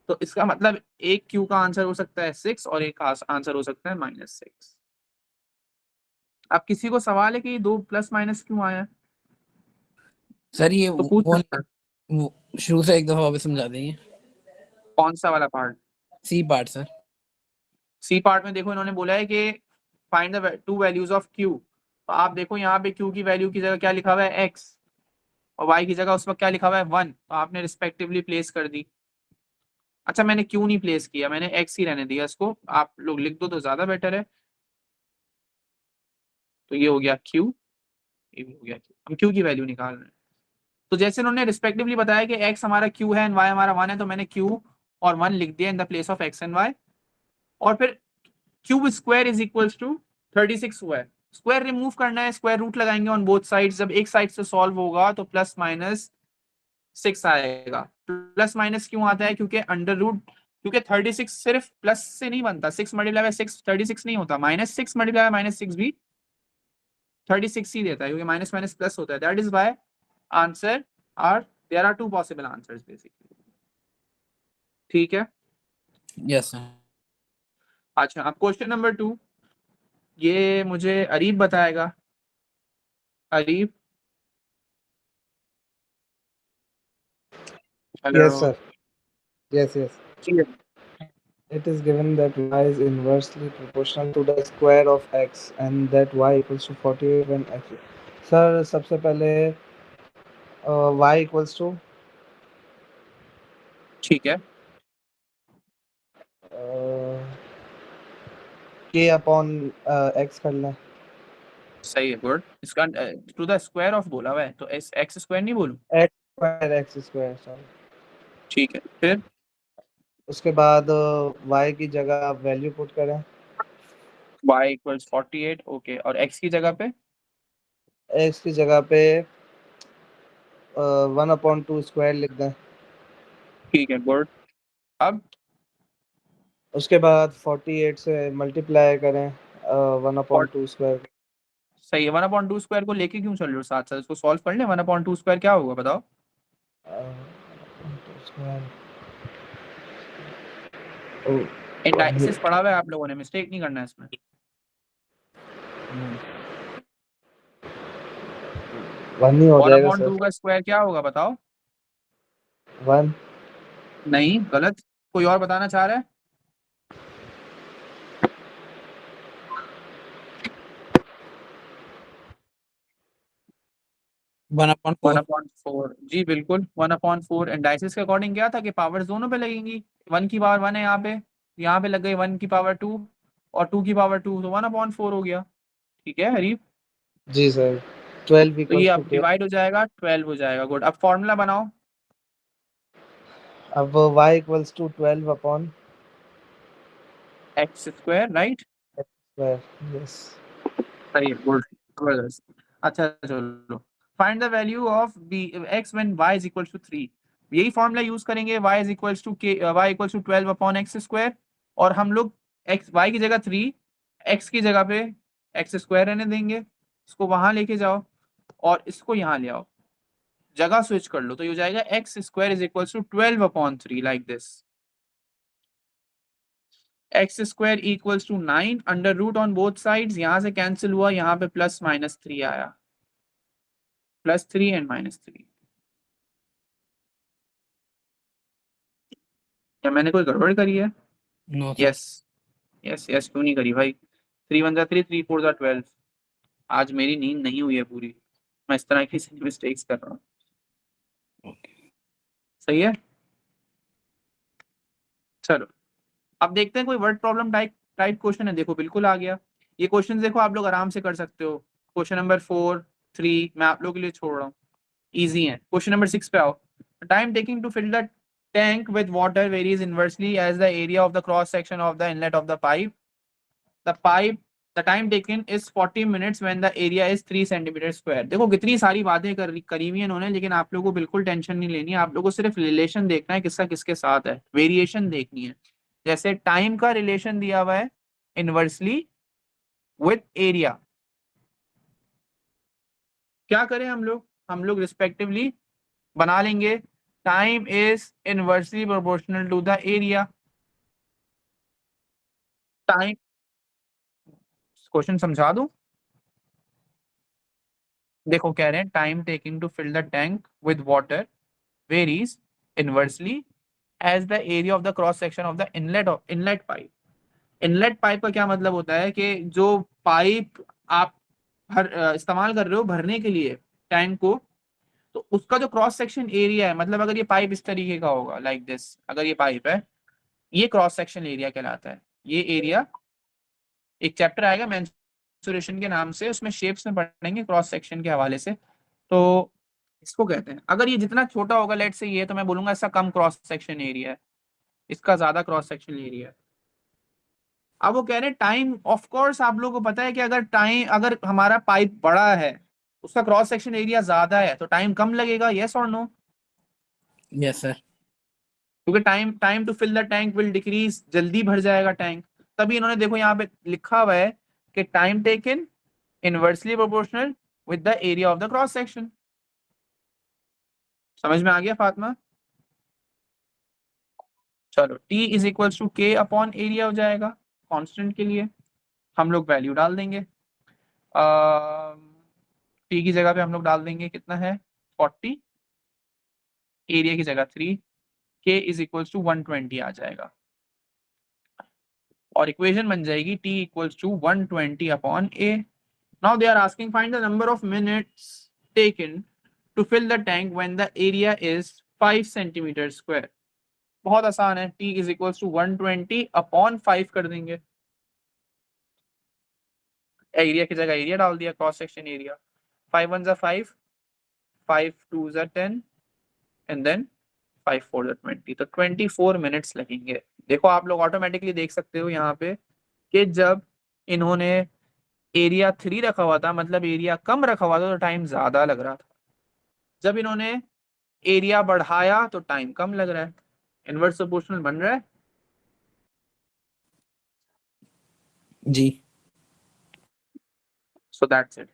Speaker 1: तो इसका मतलब एक q का आंसर हो सकता है 6 और एक आंसर हो सकता है -6। अब किसी को सवाल है कि दो प्लस माइनस क्यों आया,
Speaker 2: सर ये
Speaker 1: तो पूछ सकता है।
Speaker 2: वो शुरू से एक दफा वापस समझा देंगे।
Speaker 1: कौन सा वाला part?
Speaker 2: C part sir.
Speaker 1: C part में देखो इन्होंने बोला है कि find the two values of q। तो आप देखो यहाँ पे q की वैल्यू की जगह क्या लिखा हुआ है x, और y की जगह उस वक्त क्या लिखा हुआ है 1, तो आपने रिस्पेक्टिवली प्लेस कर दी। अच्छा मैंने q नहीं प्लेस किया, मैंने x ही रहने दिया इसको, आप लोग लिख दो तो ज्यादा बेटर है। तो ये हो गया q, ये भी हो गया q। हम q की वैल्यू निकाल रहे हैं। तो जैसे उन्होंने रिस्पेक्टिवली बताया कि x हमारा q है एंड y हमारा 1 है, तो मैंने q और 1 लिख दिया in the place of x and y। और फिर cube square is equals to 36 हुआ है, स्क्वायर रिमूव करना है, स्क्वायर रूट लगाएंगे ऑन बोथ साइड्स। जब एक साइड से सॉल्व होगा तो प्लस माइनस 6 आएगा। प्लस माइनस क्यों आता है, क्योंकि अंडर रूट, क्योंकि 36 सिर्फ प्लस से नहीं बनता, 6 मल्टीप्लाई बाय 6 36 नहीं होता, -6 मल्टीप्लाई बाय -6 भी 36 ही देता है, क्योंकि माइनस माइनस प्लस होता है। That is why answer are, there are two possible answers basically, ठीक है।
Speaker 2: Yes sir.
Speaker 1: अच्छा अब क्वेश्चन नंबर 2, ये मुझे अरीब बताएगा। Areeb, hello.
Speaker 5: Yes, sir. Yes, yes. It is given that y is inversely proportional to the square of x and that y equals to 48 when x. Sir, सबसे पहले y equals to
Speaker 1: ठीक है,
Speaker 5: k upon x कर लें।
Speaker 1: सही है, good. इसका to the square of बोला हुआ है, तो एक्स स्क्वायर नहीं बोलूं,
Speaker 5: x square sorry।
Speaker 1: ठीक है। फिर
Speaker 5: उसके बाद y की जगह आप वैल्यू पुट करें,
Speaker 1: y इक्वल्स 48, ओके, और x की जगह पे
Speaker 5: x की जगह पे 1/2 स्क्वायर लिख दें।
Speaker 1: ठीक है, गुड। अब
Speaker 5: उसके बाद 48 से मल्टीप्लाई करें 1/2 स्क्वायर।
Speaker 1: सही है। 1/2 स्क्वायर को लेके क्यों चल रहे हो साथ साथ? इसको सॉल्व कर ले। 1/2 स्क्वायर क्या होगा बताओ? इंडाइसिस पढ़ा हुआ है आप लोगों ने, मिस्टेक नहीं करना है इसमें।
Speaker 5: 1 ही हो जाएगा
Speaker 1: 1/2
Speaker 5: सर।
Speaker 1: का स्क्वायर क्या होगा बताओ?
Speaker 5: 1।
Speaker 1: नहीं, गलत। कोई और बताना चाह रहा है?
Speaker 2: 1/4।
Speaker 1: 1/4। जी बिल्कुल, 1/4। इंडाइसिस के अकॉर्डिंग क्या था कि पावर्स दोनों पे लगेंगी। 1 की पावर 1 है यहाँ पे लग गई 1 की पावर 2 और 2 की पावर 2, तो 1/4 हो गया। ठीक है हरीफ,
Speaker 5: जी सर। 12
Speaker 1: तो ये
Speaker 5: इक्वल्स टू
Speaker 1: अब डिवाइड हो जाएगा, 12 हो जाएगा। गुड। अब फॉर्मूला बनाओ।
Speaker 5: अब y equals to 12 upon
Speaker 1: x square, right?
Speaker 5: Square. Yes.
Speaker 1: सही है, गुड। अच्छा चलो, find the value of b x when y is equal to 3। यही फॉर्मूला यूज करेंगे, y is equal to k y equal to 12 upon x square. और हम लोग x y की जगह 3, x की जगह पे एक्स स्क्वायर रहने देंगे। इसको वहां लेके जाओ और इसको यहाँ ले आओ, जगह स्विच कर लो, तो ये हो जाएगा x square is equal to 12/3 like this. X square equals to 9, under root on both sides, यहां से कैंसिल हुआ, यहाँ पे +-3 आया, +3 एंड -3। क्या मैंने कोई गड़बड़ करी है?
Speaker 2: No sir.
Speaker 1: Yes yes yes, क्यों नहीं करी भाई? 3 1 3, 3 4 12। आज मेरी नींद नहीं हुई है पूरी, मैं इस तरह की मिस्टेक्स कर रहा हूँ। सही है, चलो अब देखते हैं कोई word problem type type question है। देखो बिल्कुल आ गया। ये क्वेश्चन देखो आप लोग आराम से कर सकते हो। क्वेश्चन नंबर 4 3 मैं आप लोगों के लिए छोड़ रहा हूँ, इजी है। क्वेश्चन नंबर 6 पे आओ। Time taking to fill the tank with water varies inversely as the area of the cross section of the inlet of the pipe. The time taken is 40 minutes when the area is 3 centimetre square. देखो कितनी सारी बातें करी हुई है इन्होंने, लेकिन आप लोगों को बिल्कुल टेंशन नहीं लेनी है। आप लोगों को सिर्फ रिलेशन देखना है किसका किसके साथ है, वेरिएशन देखनी है। जैसे टाइम का रिलेशन दिया हुआ है इनवर्सली विथ एरिया, क्या करें हम लोग रिस्पेक्टिवली बना लेंगे। Time is inversely proportional to the area. Time, question समझा दूं? देखो कह रहे हैं time taking to fill the tank with water varies inversely as the area of the cross section of the inlet pipe. Inlet pipe का क्या मतलब होता है कि जो पाइप आप इस्तेमाल कर रहे हो भरने के लिए टैंक को, तो उसका जो क्रॉस सेक्शन एरिया है, मतलब अगर ये पाइप इस तरीके का होगा लाइक दिस, अगर ये पाइप है, ये क्रॉस सेक्शन एरिया कहलाता है। ये एरिया, एक चैप्टर आएगा मेंसुरेशन के नाम से, उसमें शेप्स में पढ़ेंगे क्रॉस सेक्शन के हवाले से। तो इसको कहते हैं, अगर ये जितना छोटा होगा लेट से ये, तो मैं बोलूंगा इसका कम क्रॉस सेक्शन एरिया है, इसका ज्यादा क्रॉस सेक्शन एरिया है। अब वो कह रहे हैं टाइम, ऑफ कोर्स आप लोगों को पता है कि अगर हमारा पाइप बड़ा है, उसका क्रॉस सेक्शन एरिया ज्यादा है, तो टाइम कम लगेगा। यस और नो?
Speaker 2: Yes sir.
Speaker 1: क्योंकि time to fill the tank will decrease, जल्दी भर जाएगा टैंक। तभी इन्होंने देखो यहाँ पे लिखा हुआ है कि time taken inversely proportional with the area of the cross section. समझ में आ गया फातिमा? चलो T is equal to K upon area हो जाएगा, कांस्टेंट के लिए हम लोग वैल्यू डाल देंगे। T की जगह पे हम लोग डाल देंगे कितना है 40, एरिया की जगह 3, K इज इक्वल टू 120 आ जाएगा, और इक्वेशन बन जाएगी T equals to 120 upon A। Now they are asking find the number of minutes taken to fill the tank when the area is 5 centimetre square. बहुत आसान है, T is equals to 120 upon 5 कर देंगे, area की जगह area डाल दिया, cross section area. 5 1 जा 5, 5 2 जा 10 एंड देन 5 4 जा 20, तो 24 मिनट्स लगेंगे। देखो आप लोग ऑटोमेटिकली देख सकते हो यहाँ पे कि जब इन्होंने एरिया 3 रखा हुआ था, मतलब एरिया कम रखा हुआ था तो टाइम ज्यादा लग रहा था। जब इन्होंने एरिया बढ़ाया तो टाइम कम लग रहा है। इनवर्स प्रोपोर्शनल बन रहा है।
Speaker 2: जी।
Speaker 1: So that's it.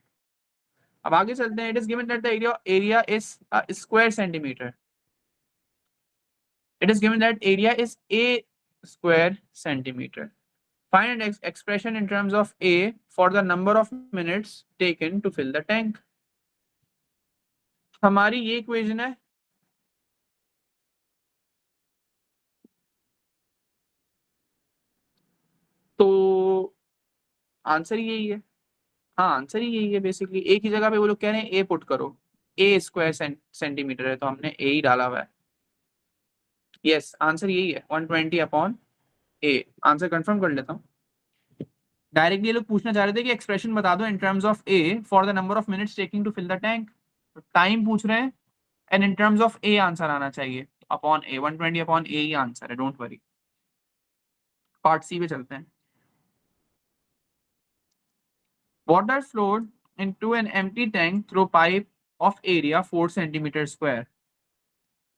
Speaker 1: अब आगे चलते हैं। It is given that the area is square centimetre. It is given that area is a square centimeter. Find an expression in terms of A for the number of minutes taken to fill the tank. हमारी ये equation है। तो answer यही है। हाँ, answer ही यही है basically. ए की जगह पे वो लोग कह रहे हैं ए पुट करो। ए स्क्वायर सेंटीमीटर है तो हमने ए ही डाला हुआ है। यस, आंसर यही है 120 अपॉन ए। आंसर कंफर्म कर लेता हूँ। डायरेक्टली ये लोग पूछना चाह रहे थे कि एक्सप्रेशन बता दो in terms of a for the number of minutes taking to fill the tank. Time पूछ रहे हैं and in terms of a answer आना चाहिए। अपॉन ए 120 अपॉन ए ही आंसर है, डोंट वरी। पार्ट सी पे चलते हैं। Water flowed into an empty tank through pipe of area 4 centimeter square.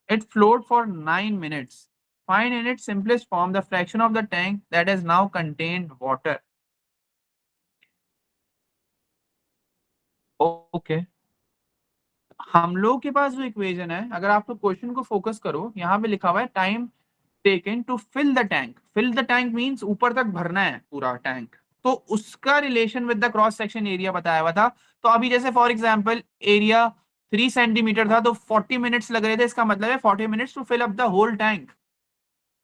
Speaker 1: It flowed for 9 minutes. Find in its simplest form the fraction of the tank that has now contained water. Okay. हम लोग के पास जो equation है, अगर आप तो question को focus करो, यहाँ पे लिखा हुआ है time taken to fill the tank. Fill the tank means ऊपर तक भरना है पूरा टैंक, तो उसका relation with the cross section area बताया हुआ था। तो अभी जैसे फॉर एग्जांपल एरिया 3 सेंटीमीटर था तो 40 मिनट्स लग रहे थे, इसका मतलब है 40 minutes to fill up the whole tank.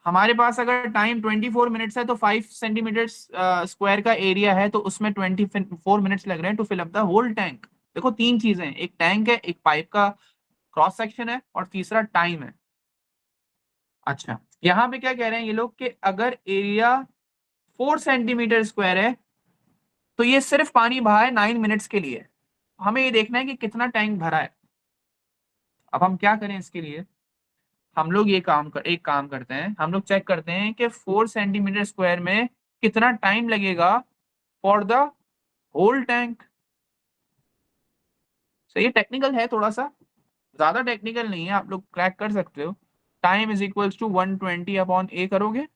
Speaker 1: हमारे पास अगर टाइम 24 मिनट्स है तो 5 सेंटीमीटर स्क्वायर का एरिया है तो उसमें 24 मिनट्स लग रहे हैं to fill up the whole tank. देखो तीन चीजें, एक टैंक है, एक पाइप का क्रॉस सेक्शन है और तीसरा टाइम है। अच्छा, यहाँ पे क्या कह रहे हैं ये लोग कि अगर एरिया 4 सेंटीमीटर स्क्वायर है तो ये सिर्फ पानी बहा है 9 मिनट्स के लिए। हमें ये देखना है कि कितना टैंक भरा है। अब हम क्या करें इसके लिए, हम लोग एक काम करते हैं, हम लोग चेक करते हैं कि 4 सेंटीमीटर स्क्वायर में कितना टाइम लगेगा फॉर द होल टैंक। सही है, टेक्निकल है थोड़ा सा, ज्यादा टेक्निकल नहीं है, आप लोग क्रैक कर सकते हो। Time is equals to 120 upon A करोगे।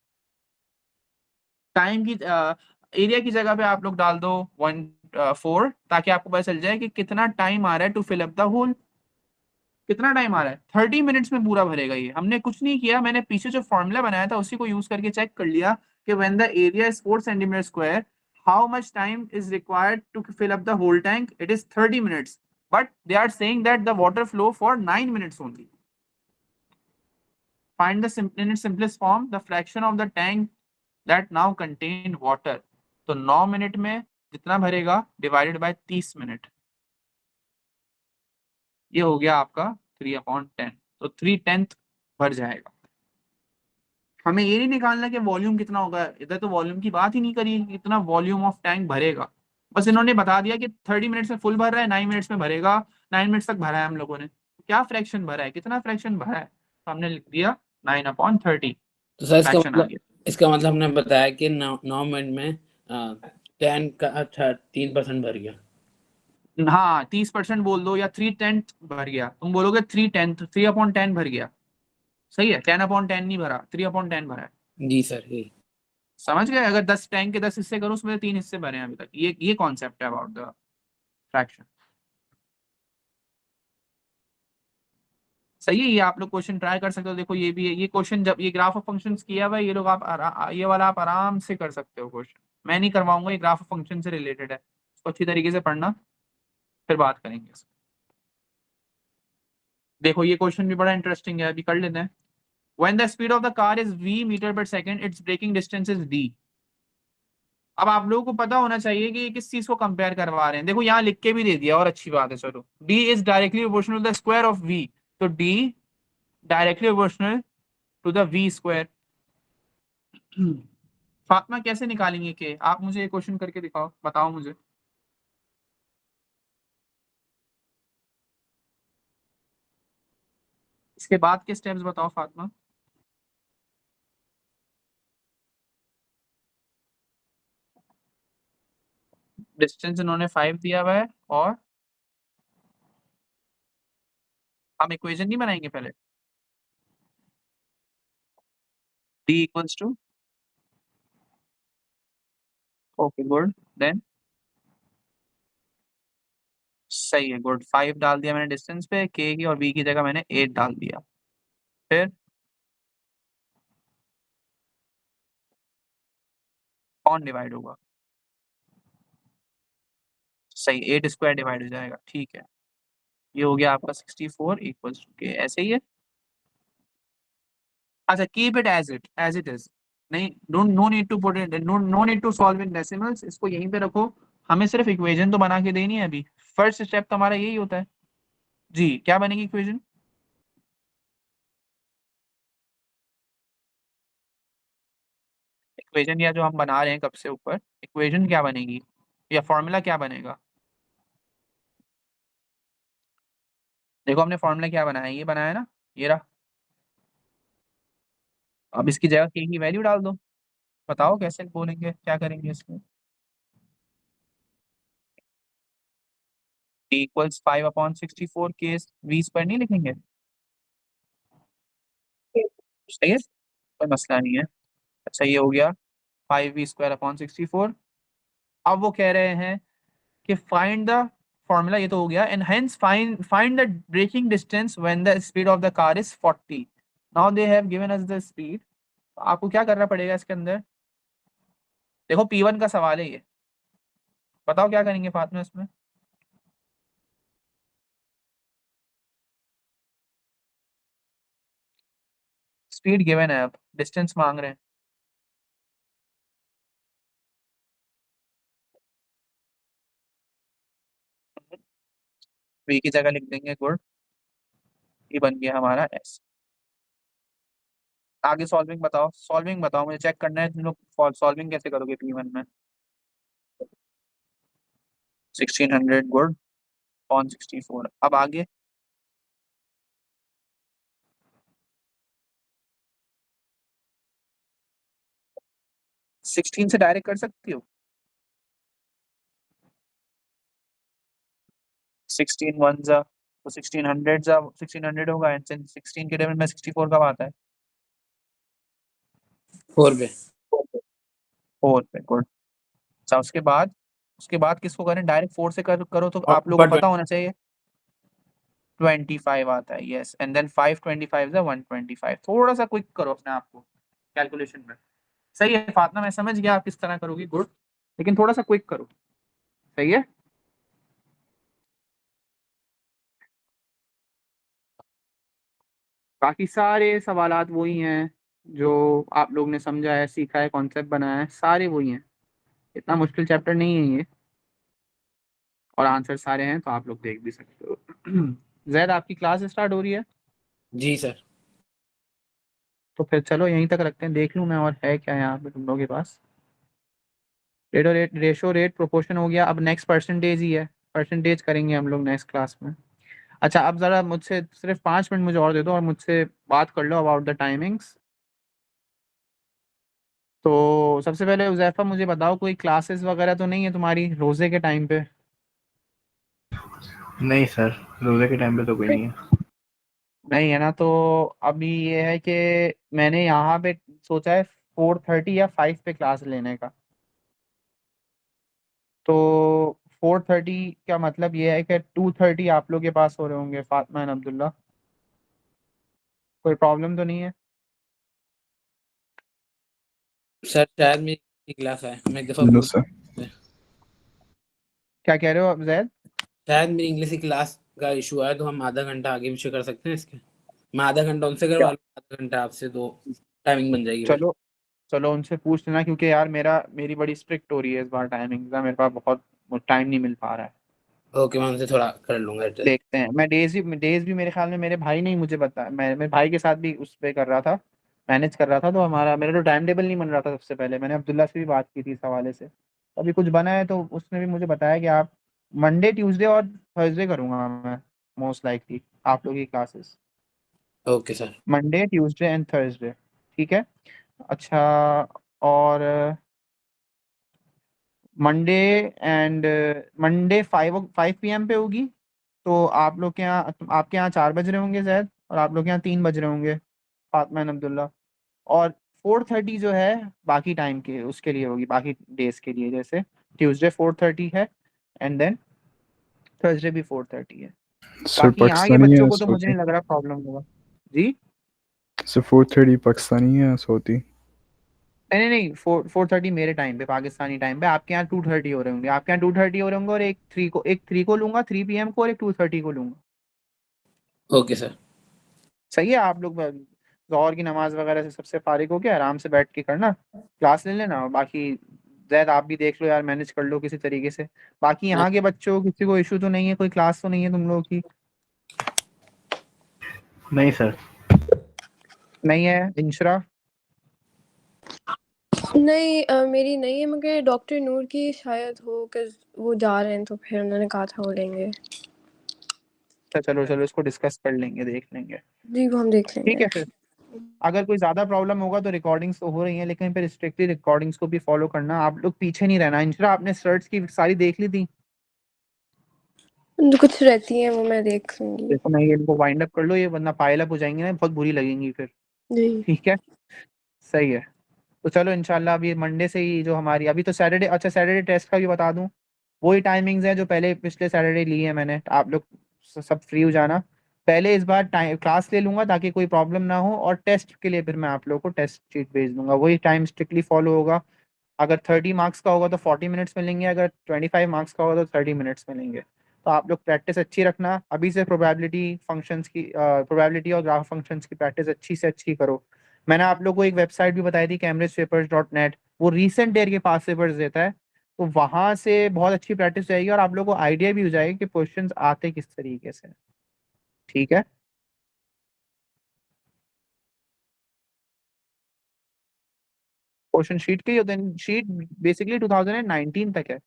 Speaker 1: टाइम की एरिया की जगह पे आप लोग डाल दो 4 ताकि आपको पता चल जाए कि कितना टाइम आ रहा है to fill up the whole. कितना टाइम आ रहा है, 30 मिनट्स में पूरा भरेगा ये। हमने कुछ नहीं किया, मैंने पीछे जो फॉर्मूला बनाया था उसी को यूज करके चेक कर लिया कि when the area is 4 centimetre square how much time is required to fill up the whole tank. It is 30 minutes, but they are saying that the water flow for 9 minutes only. Find the in its simplest form the fraction of the tank that now contain water। तो 9 minute में जितना भरेगा divided by 30 minute, ये हो गया आपका 3/10। तो 3/10 भर जाएगा। हमें ये नहीं निकालना कि वॉल्यूम कितना होगा, इधर तो वॉल्यूम की बात ही नहीं करी, कितना वॉल्यूम ऑफ टैंक भरेगा। बस इन्होंने बता दिया कि 30 मिनट्स में फुल भर रहा है, 9 मिनट्स में भरेगा। 9 मिनट्स तक भरा है हम लोगों ने, क्या फ्रैक्शन भरा है, कितना फ्रैक्शन भरा है, तो हमने लिख दिया 9/30।
Speaker 2: तो सर
Speaker 1: फ्रैक्शन आ गया।
Speaker 2: इसका मतलब हमने बताया कि 9 मिनट में 10 का अच्छा 3% भर गया।
Speaker 1: हाँ, 30% बोल दो या 3/10 भर गया। तुम बोलोगे 3/10, 3/10 भर गया। सही है, 10/10 नहीं भरा, 3/10 भरा है।
Speaker 2: जी सर, यही।
Speaker 1: समझ गए। अगर 10 टैंक के 10 हिस्से करो उसमें 3 हिस्से भरे हैं अभी तक। ये कॉन्सेप्ट है अबाउट द फ्रैक्शन। सही है, ये आप लोग क्वेश्चन ट्राई कर सकते हो। देखो ये भी है, ये क्वेश्चन जब ये ग्राफ ऑफ फंक्शंस किया हुआ है ये लोग, आप ये वाला आप आराम से कर सकते हो क्वेश्चन। मैं नहीं करवाऊंगा, ये ग्राफ ऑफ फंक्शन से रिलेटेड है, इसको अच्छी तरीके से पढ़ना, फिर बात करेंगे। देखो ये क्वेश्चन भी बड़ा इंटरेस्टिंग है, अभी कर लेते हैं। When the speed of the car is v meter per second, its braking distance is d। अब आप लोगों को पता होना चाहिए कि ये किस चीज को कंपेयर करवा रहे हैं। देखो यहाँ लिख के भी दे दिया और अच्छी बात है। चलो, d is directly proportional to the square of v, तो d directly proportional to the v square. Fatima कैसे निकालेंगे के, आप मुझे ये क्वेश्चन करके दिखाओ, बताओ मुझे। इसके बाद के स्टेप्स बताओ फातिमा। डिस्टेंस इन्होंने 5 दिया हुआ है और हम इक्वेशन नहीं बनाएंगे पहले, d equals to, okay good, then सही है, गुड, 5 डाल दिया मैंने डिस्टेंस पे, k की और v की जगह मैंने 8 डाल दिया, फिर कौन डिवाइड होगा, सही 8 स्क्वायर डिवाइड हो जाएगा, ठीक है, ये हो गया आपका 64 इक्वल्स टू k, ऐसे ही है। अच्छा, keep it as it is, नहीं, don't, no need to put it, no need to solve in decimals, इसको यहीं पे रखो, हमें सिर्फ इक्वेशन तो बना के देनी है अभी, फर्स्ट स्टेप तो हमारा यही होता है जी। क्या बनेगी इक्वेशन, इक्वेशन या जो हम बना रहे हैं कब से ऊपर, इक्वेशन क्या बनेगी या फॉर्मूला क्या बनेगा, देखो हमने फॉर्मूला क्या बनाया, ये बनाया ना, ये रहा, अब इसकी जगह k की वैल्यू डाल दो, बताओ कैसे बोलेंगे, क्या करेंगे इसमें, k equals 5/64, k v square नहीं लिखेंगे, सही है, कोई मसला नहीं है। अच्छा ये हो गया 5v² 64, अब वो कह रहे हैं कि फाइंड द फॉर्मूला, ये तो हो गया, and hence find the braking distance when the speed of the car is 40, now they have given us the speed, आपको क्या करना पड़ेगा इसके अंदर, देखो P1 का सवाल है ये, बताओ क्या करेंगे फातिमा इसमें, स्पीड गिवन है, अब डिस्टेंस मांग रहे हैं, v की जगह लिख देंगे, गुड, ये बन गया हमारा s, आगे सॉल्विंग बताओ, सॉल्विंग बताओ, मुझे चेक करना है तुम लोग सॉल्विंग कैसे करोगे P1 में, 1600 गुड अपॉन 64, अब आगे 16 से डायरेक्ट कर सकती हो, 16 वन जा तो 1600 जा 1600 होगा, एंड 16 के टेबल में 64 कब आता है,
Speaker 2: 4 पे।
Speaker 1: 4 पे, गुड। अच्छा उसके बाद किसको करें, डायरेक्ट 4 से करो तो
Speaker 2: और
Speaker 1: आप लोगों को
Speaker 2: ऊपर
Speaker 1: पता होना चाहिए, 25 आता है, यस, एंड देन 525 जा 125, थोड़ा सा क्विक करो अपने आप को कैलकुलेशन में, सही है फातिमा, मैं समझ गया आप किस तरह करोगी, गुड, लेकिन थोड़ा सा क्विक करो, सही है। बाकी सारे सवालात वही हैं जो आप लोग ने समझा है, सीखा है, कॉन्सेप्ट बनाया है, सारे वही हैं, इतना मुश्किल चैप्टर नहीं है ये, और आंसर सारे हैं तो आप लोग देख भी सकते हो। जैद आपकी क्लास स्टार्ट हो रही है,
Speaker 2: जी सर।
Speaker 1: तो फिर चलो यहीं तक रखते हैं, देख लूँ मैं और है क्या यहाँ पे तुम लोगों के पास, रेशो रेट प्रोपोर्शन हो गया, अब नेक्स्ट परसेंटेज ही है, परसेंटेज करेंगे हम लोग नेक्स्ट क्लास में। अच्छा अब ज़रा मुझसे सिर्फ 5 मिनट मुझे और दे दो और मुझसे बात कर लो अबाउट द टाइमिंग्स। तो सबसे पहले उज़ैफा मुझे बताओ, कोई क्लासेस वगैरह तो नहीं है तुम्हारी रोज़े के टाइम पे,
Speaker 3: नहीं सर, रोजे के टाइम पे तो कोई नहीं है।
Speaker 1: नहीं है ना, तो अभी ये है कि मैंने यहाँ पे सोचा है 4:30 या 5 पे क्लास लेने का, तो 4:30 का मतलब ये है कि 2:30 आप लोग के पास हो रहे होंगे, फातिमा एंड अब्दुल्ला, कोई प्रॉब्लम तो नहीं है।
Speaker 2: सर शायद मेरी क्लास है, मैं एक दफा
Speaker 4: नो
Speaker 2: पूछ,
Speaker 4: सर।
Speaker 1: क्या कह रहे हो अब जैद,
Speaker 2: शायद मेरी इंग्लिश की क्लास का इशू है, तो हम आधा घंटा आगे पीछे कर सकते हैं इसके, मैं आधा घंटा उनसे
Speaker 1: क्या,
Speaker 2: करवा लूँ, आधा घंटा आपसे, तो टाइमिंग बन जाएगी फिर।
Speaker 1: चलो चलो उनसे पूछ लेना, क्योंकि यार मेरी बड़ी स्ट्रिक्ट हो रही है इस बार टाइमिंग का, मेरे पास बहुत टाइम नहीं मिल पा रहा है,
Speaker 2: ओके, मैं उनसे थोड़ा कर लूंगा एडजस्ट।
Speaker 1: देखते हैं, मैं डेज भी मेरे ख्याल में मेरे भाई ने ही मुझे बता, मैं मेरे भाई के साथ भी उस पे कर रहा था, मैनेज कर रहा था, तो मेरा तो टाइम टेबल नहीं बन रहा था, सबसे पहले मैंने अब्दुल्ला से भी बात की थी इस हवाले से, अभी कुछ बना है तो उसने भी मुझे बताया कि आप मंडे ट्यूसडे और थर्सडे करूँगा मैं मोस्ट लाइकली आप लोग की classes,
Speaker 2: okay sir.
Speaker 1: Monday Tuesday and Thursday, ठीक है। अच्छा, और मंडे एंड मंडे 5 PM पे होगी। तो आप लोग के यहाँ, आपके यहाँ 4 बज रहे होंगे शायद, और आप लोग के यहाँ 3 बज रहे होंगे, फातिमा एंड अब्दुल्ला। और 4:30 जो है बाकी टाइम के उसके लिए होगी, बाकी डेज के लिए, जैसे ट्यूसडे 4:30 है एंड देन थर्सडे भी 4:30 है।
Speaker 4: सर
Speaker 1: बाकी यहाँ के
Speaker 4: पाकिस्तानी
Speaker 1: बच्चों
Speaker 4: है
Speaker 1: को तो मुझे
Speaker 4: सऊदी?
Speaker 1: नहीं लग रहा प्रॉब्लम होगा। जी
Speaker 4: सर 4:30 पाकिस्तानी है सऊदी?
Speaker 1: नहीं नहीं नहीं, 4:30 मेरे टाइम पे, पाकिस्तानी टाइम पे। आपके यहाँ 2:30 हो रहे होंगे, आपके यहाँ 2:30 हो रहे होंगे, और एक 3 को लूंगा, 3 PM को, और एक 2:30 को लूंगा।
Speaker 2: Okay sir.
Speaker 1: सही है। आप लोग ज़ोहर की नमाज वगैरह से सबसे फारिग हो के आराम से बैठ के करना, क्लास ले लेना। और बाकी जैद आप भी देख लो यार, मैनेज कर लो किसी तरीके से। बाकी यहाँ के बच्चों किसी को इशू तो नहीं है, कोई क्लास तो नहीं है तुम लोगों की?
Speaker 3: नहीं सर।
Speaker 1: नहीं है इंशरा?
Speaker 6: नहीं मेरी नहीं है, मगर डॉक्टर नूर की शायद हो, कि वो जा रहे हैं तो फिर उन्होंने कहा था वो लेंगे।
Speaker 1: अच्छा चलो चलो, इसको डिस्कस कर लेंगे, देख लेंगे।
Speaker 6: जी वो हम देख लेंगे।
Speaker 1: ठीक है फिर, अगर कोई ज्यादा प्रॉब्लम होगा तो रिकॉर्डिंग्स तो हो रही हैं, लेकिन फिर स्ट्रिक्टली रिकॉर्डिंग्स को भी फॉलो करना। आप लोग पीछे नहीं रहना। इंशरा आपने सर्ट्स की सारी देख ली थी?
Speaker 6: जो कुछ रहती हैं वो मैं देख लूंगी।
Speaker 1: देखो मैं ये इनको वाइंड अप कर लो, ये वरना पाइल अप हो जाएंगी ना, बहुत बुरी लगेंगी फिर।
Speaker 6: जी
Speaker 1: ठीक है, सही है। तो चलो इंशाल्लाह अभी मंडे से ही जो हमारी, अभी तो सैटरडे, अच्छा सैटरडे टेस्ट का भी बता दूं, वही टाइमिंग्स हैं जो पहले पिछले सैटरडे ली है मैंने। आप लोग सब फ्री हो जाना। पहले इस बार टाइम क्लास ले लूंगा ताकि कोई प्रॉब्लम ना हो, और टेस्ट के लिए फिर मैं आप लोगों को टेस्ट शीट भेज दूंगा, वही टाइम स्ट्रिक्टली फॉलो होगा। अगर 30 मार्क्स का होगा तो 40 मिनट्स मिलेंगे, अगर 25 मार्क्स का होगा तो 30 मिनट्स मिलेंगे। तो आप लोग प्रैक्टिस अच्छी रखना अभी से, प्रोबेबिलिटी और ग्राफ फंक्शंस की प्रैक्टिस अच्छी से अच्छी करो। मैंने आप लोग को एक वेबसाइट भी बताई थी, cambridgepapers.net, वो रिसेंट ईयर के पास पेपर्स देता है। तो वहां से बहुत अच्छी प्रैक्टिस जाएगी, और आप लोगों को आइडिया भी हो जाएगा कि क्वेश्चंस आते किस तरीके से। ठीक है, क्वेश्चन शीट की शीट बेसिकली 2019 तक है,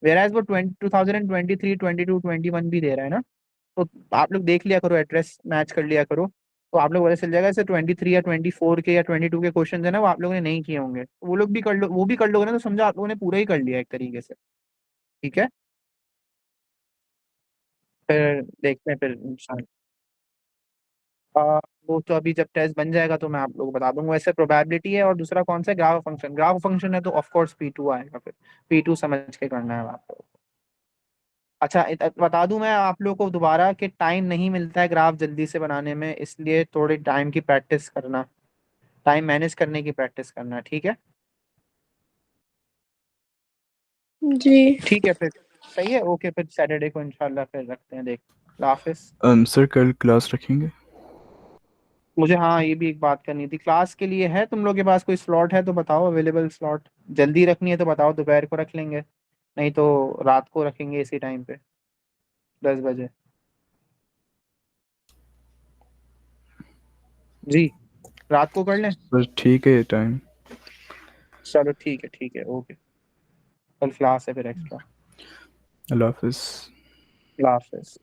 Speaker 1: वेराज वो 2023, 22, 21 भी दे रहा है ना। तो आप लोग देख लिया करो, एड्रेस मैच कर लिया करो, तो आप लोग पता चल जाएगा। जैसे 23 या 24 के या 22 के क्वेश्चन है ना, वो आप लोगों ने नहीं किए होंगे, तो वो लोग भी कर लो, वो भी कर लोगे ना, तो समझो आप लोगों ने पूरा ही कर लिया एक तरीके से। ठीक है, फिर देखते हैं फिर इंशाल्लाह। वो तो अभी जब टेस्ट बन जाएगा तो मैं आप लोगों को बता दूंगा। वैसे प्रोबेबिलिटी है, और दूसरा कौन सा है, ग्राफ फंक्शन है, तो ऑफ कोर्स P2 आएगा, फिर P2 समझ के करना है आप लोगों को। अच्छा बता दूं मैं आप लोगों को दोबारा कि टाइम नहीं मिलता है ग्राफ जल्दी से बनाने में, इसलिए थोड़ी टाइम की प्रैक्टिस करना, टाइम मैनेज करने की प्रैक्टिस करना। ठीक है,
Speaker 6: जी
Speaker 1: ठीक है फिर, सही है, ओके। फिर सैटरडे को इंशाल्लाह फिर रखते हैं, देख। अल्लाह हाफिज।
Speaker 4: सर कल क्लास रखेंगे?
Speaker 1: मुझे हाँ ये भी एक बात करनी थी, क्लास के लिए है तुम लोग के पास कोई स्लॉट है तो बताओ, अवेलेबल स्लॉट। जल्दी रखनी है तो बताओ, दोपहर को रख लेंगे, नहीं तो रात को रखेंगे इसी टाइम पे, 10 बजे। जी, रात को कर लें?
Speaker 4: सर ठीक है टाइम।
Speaker 1: चलो ठीक है, ओके। कल क्लास है फिर एक्स्ट्रा।
Speaker 4: अल्लाह हाफिज़।
Speaker 1: अल्लाह हाफिज।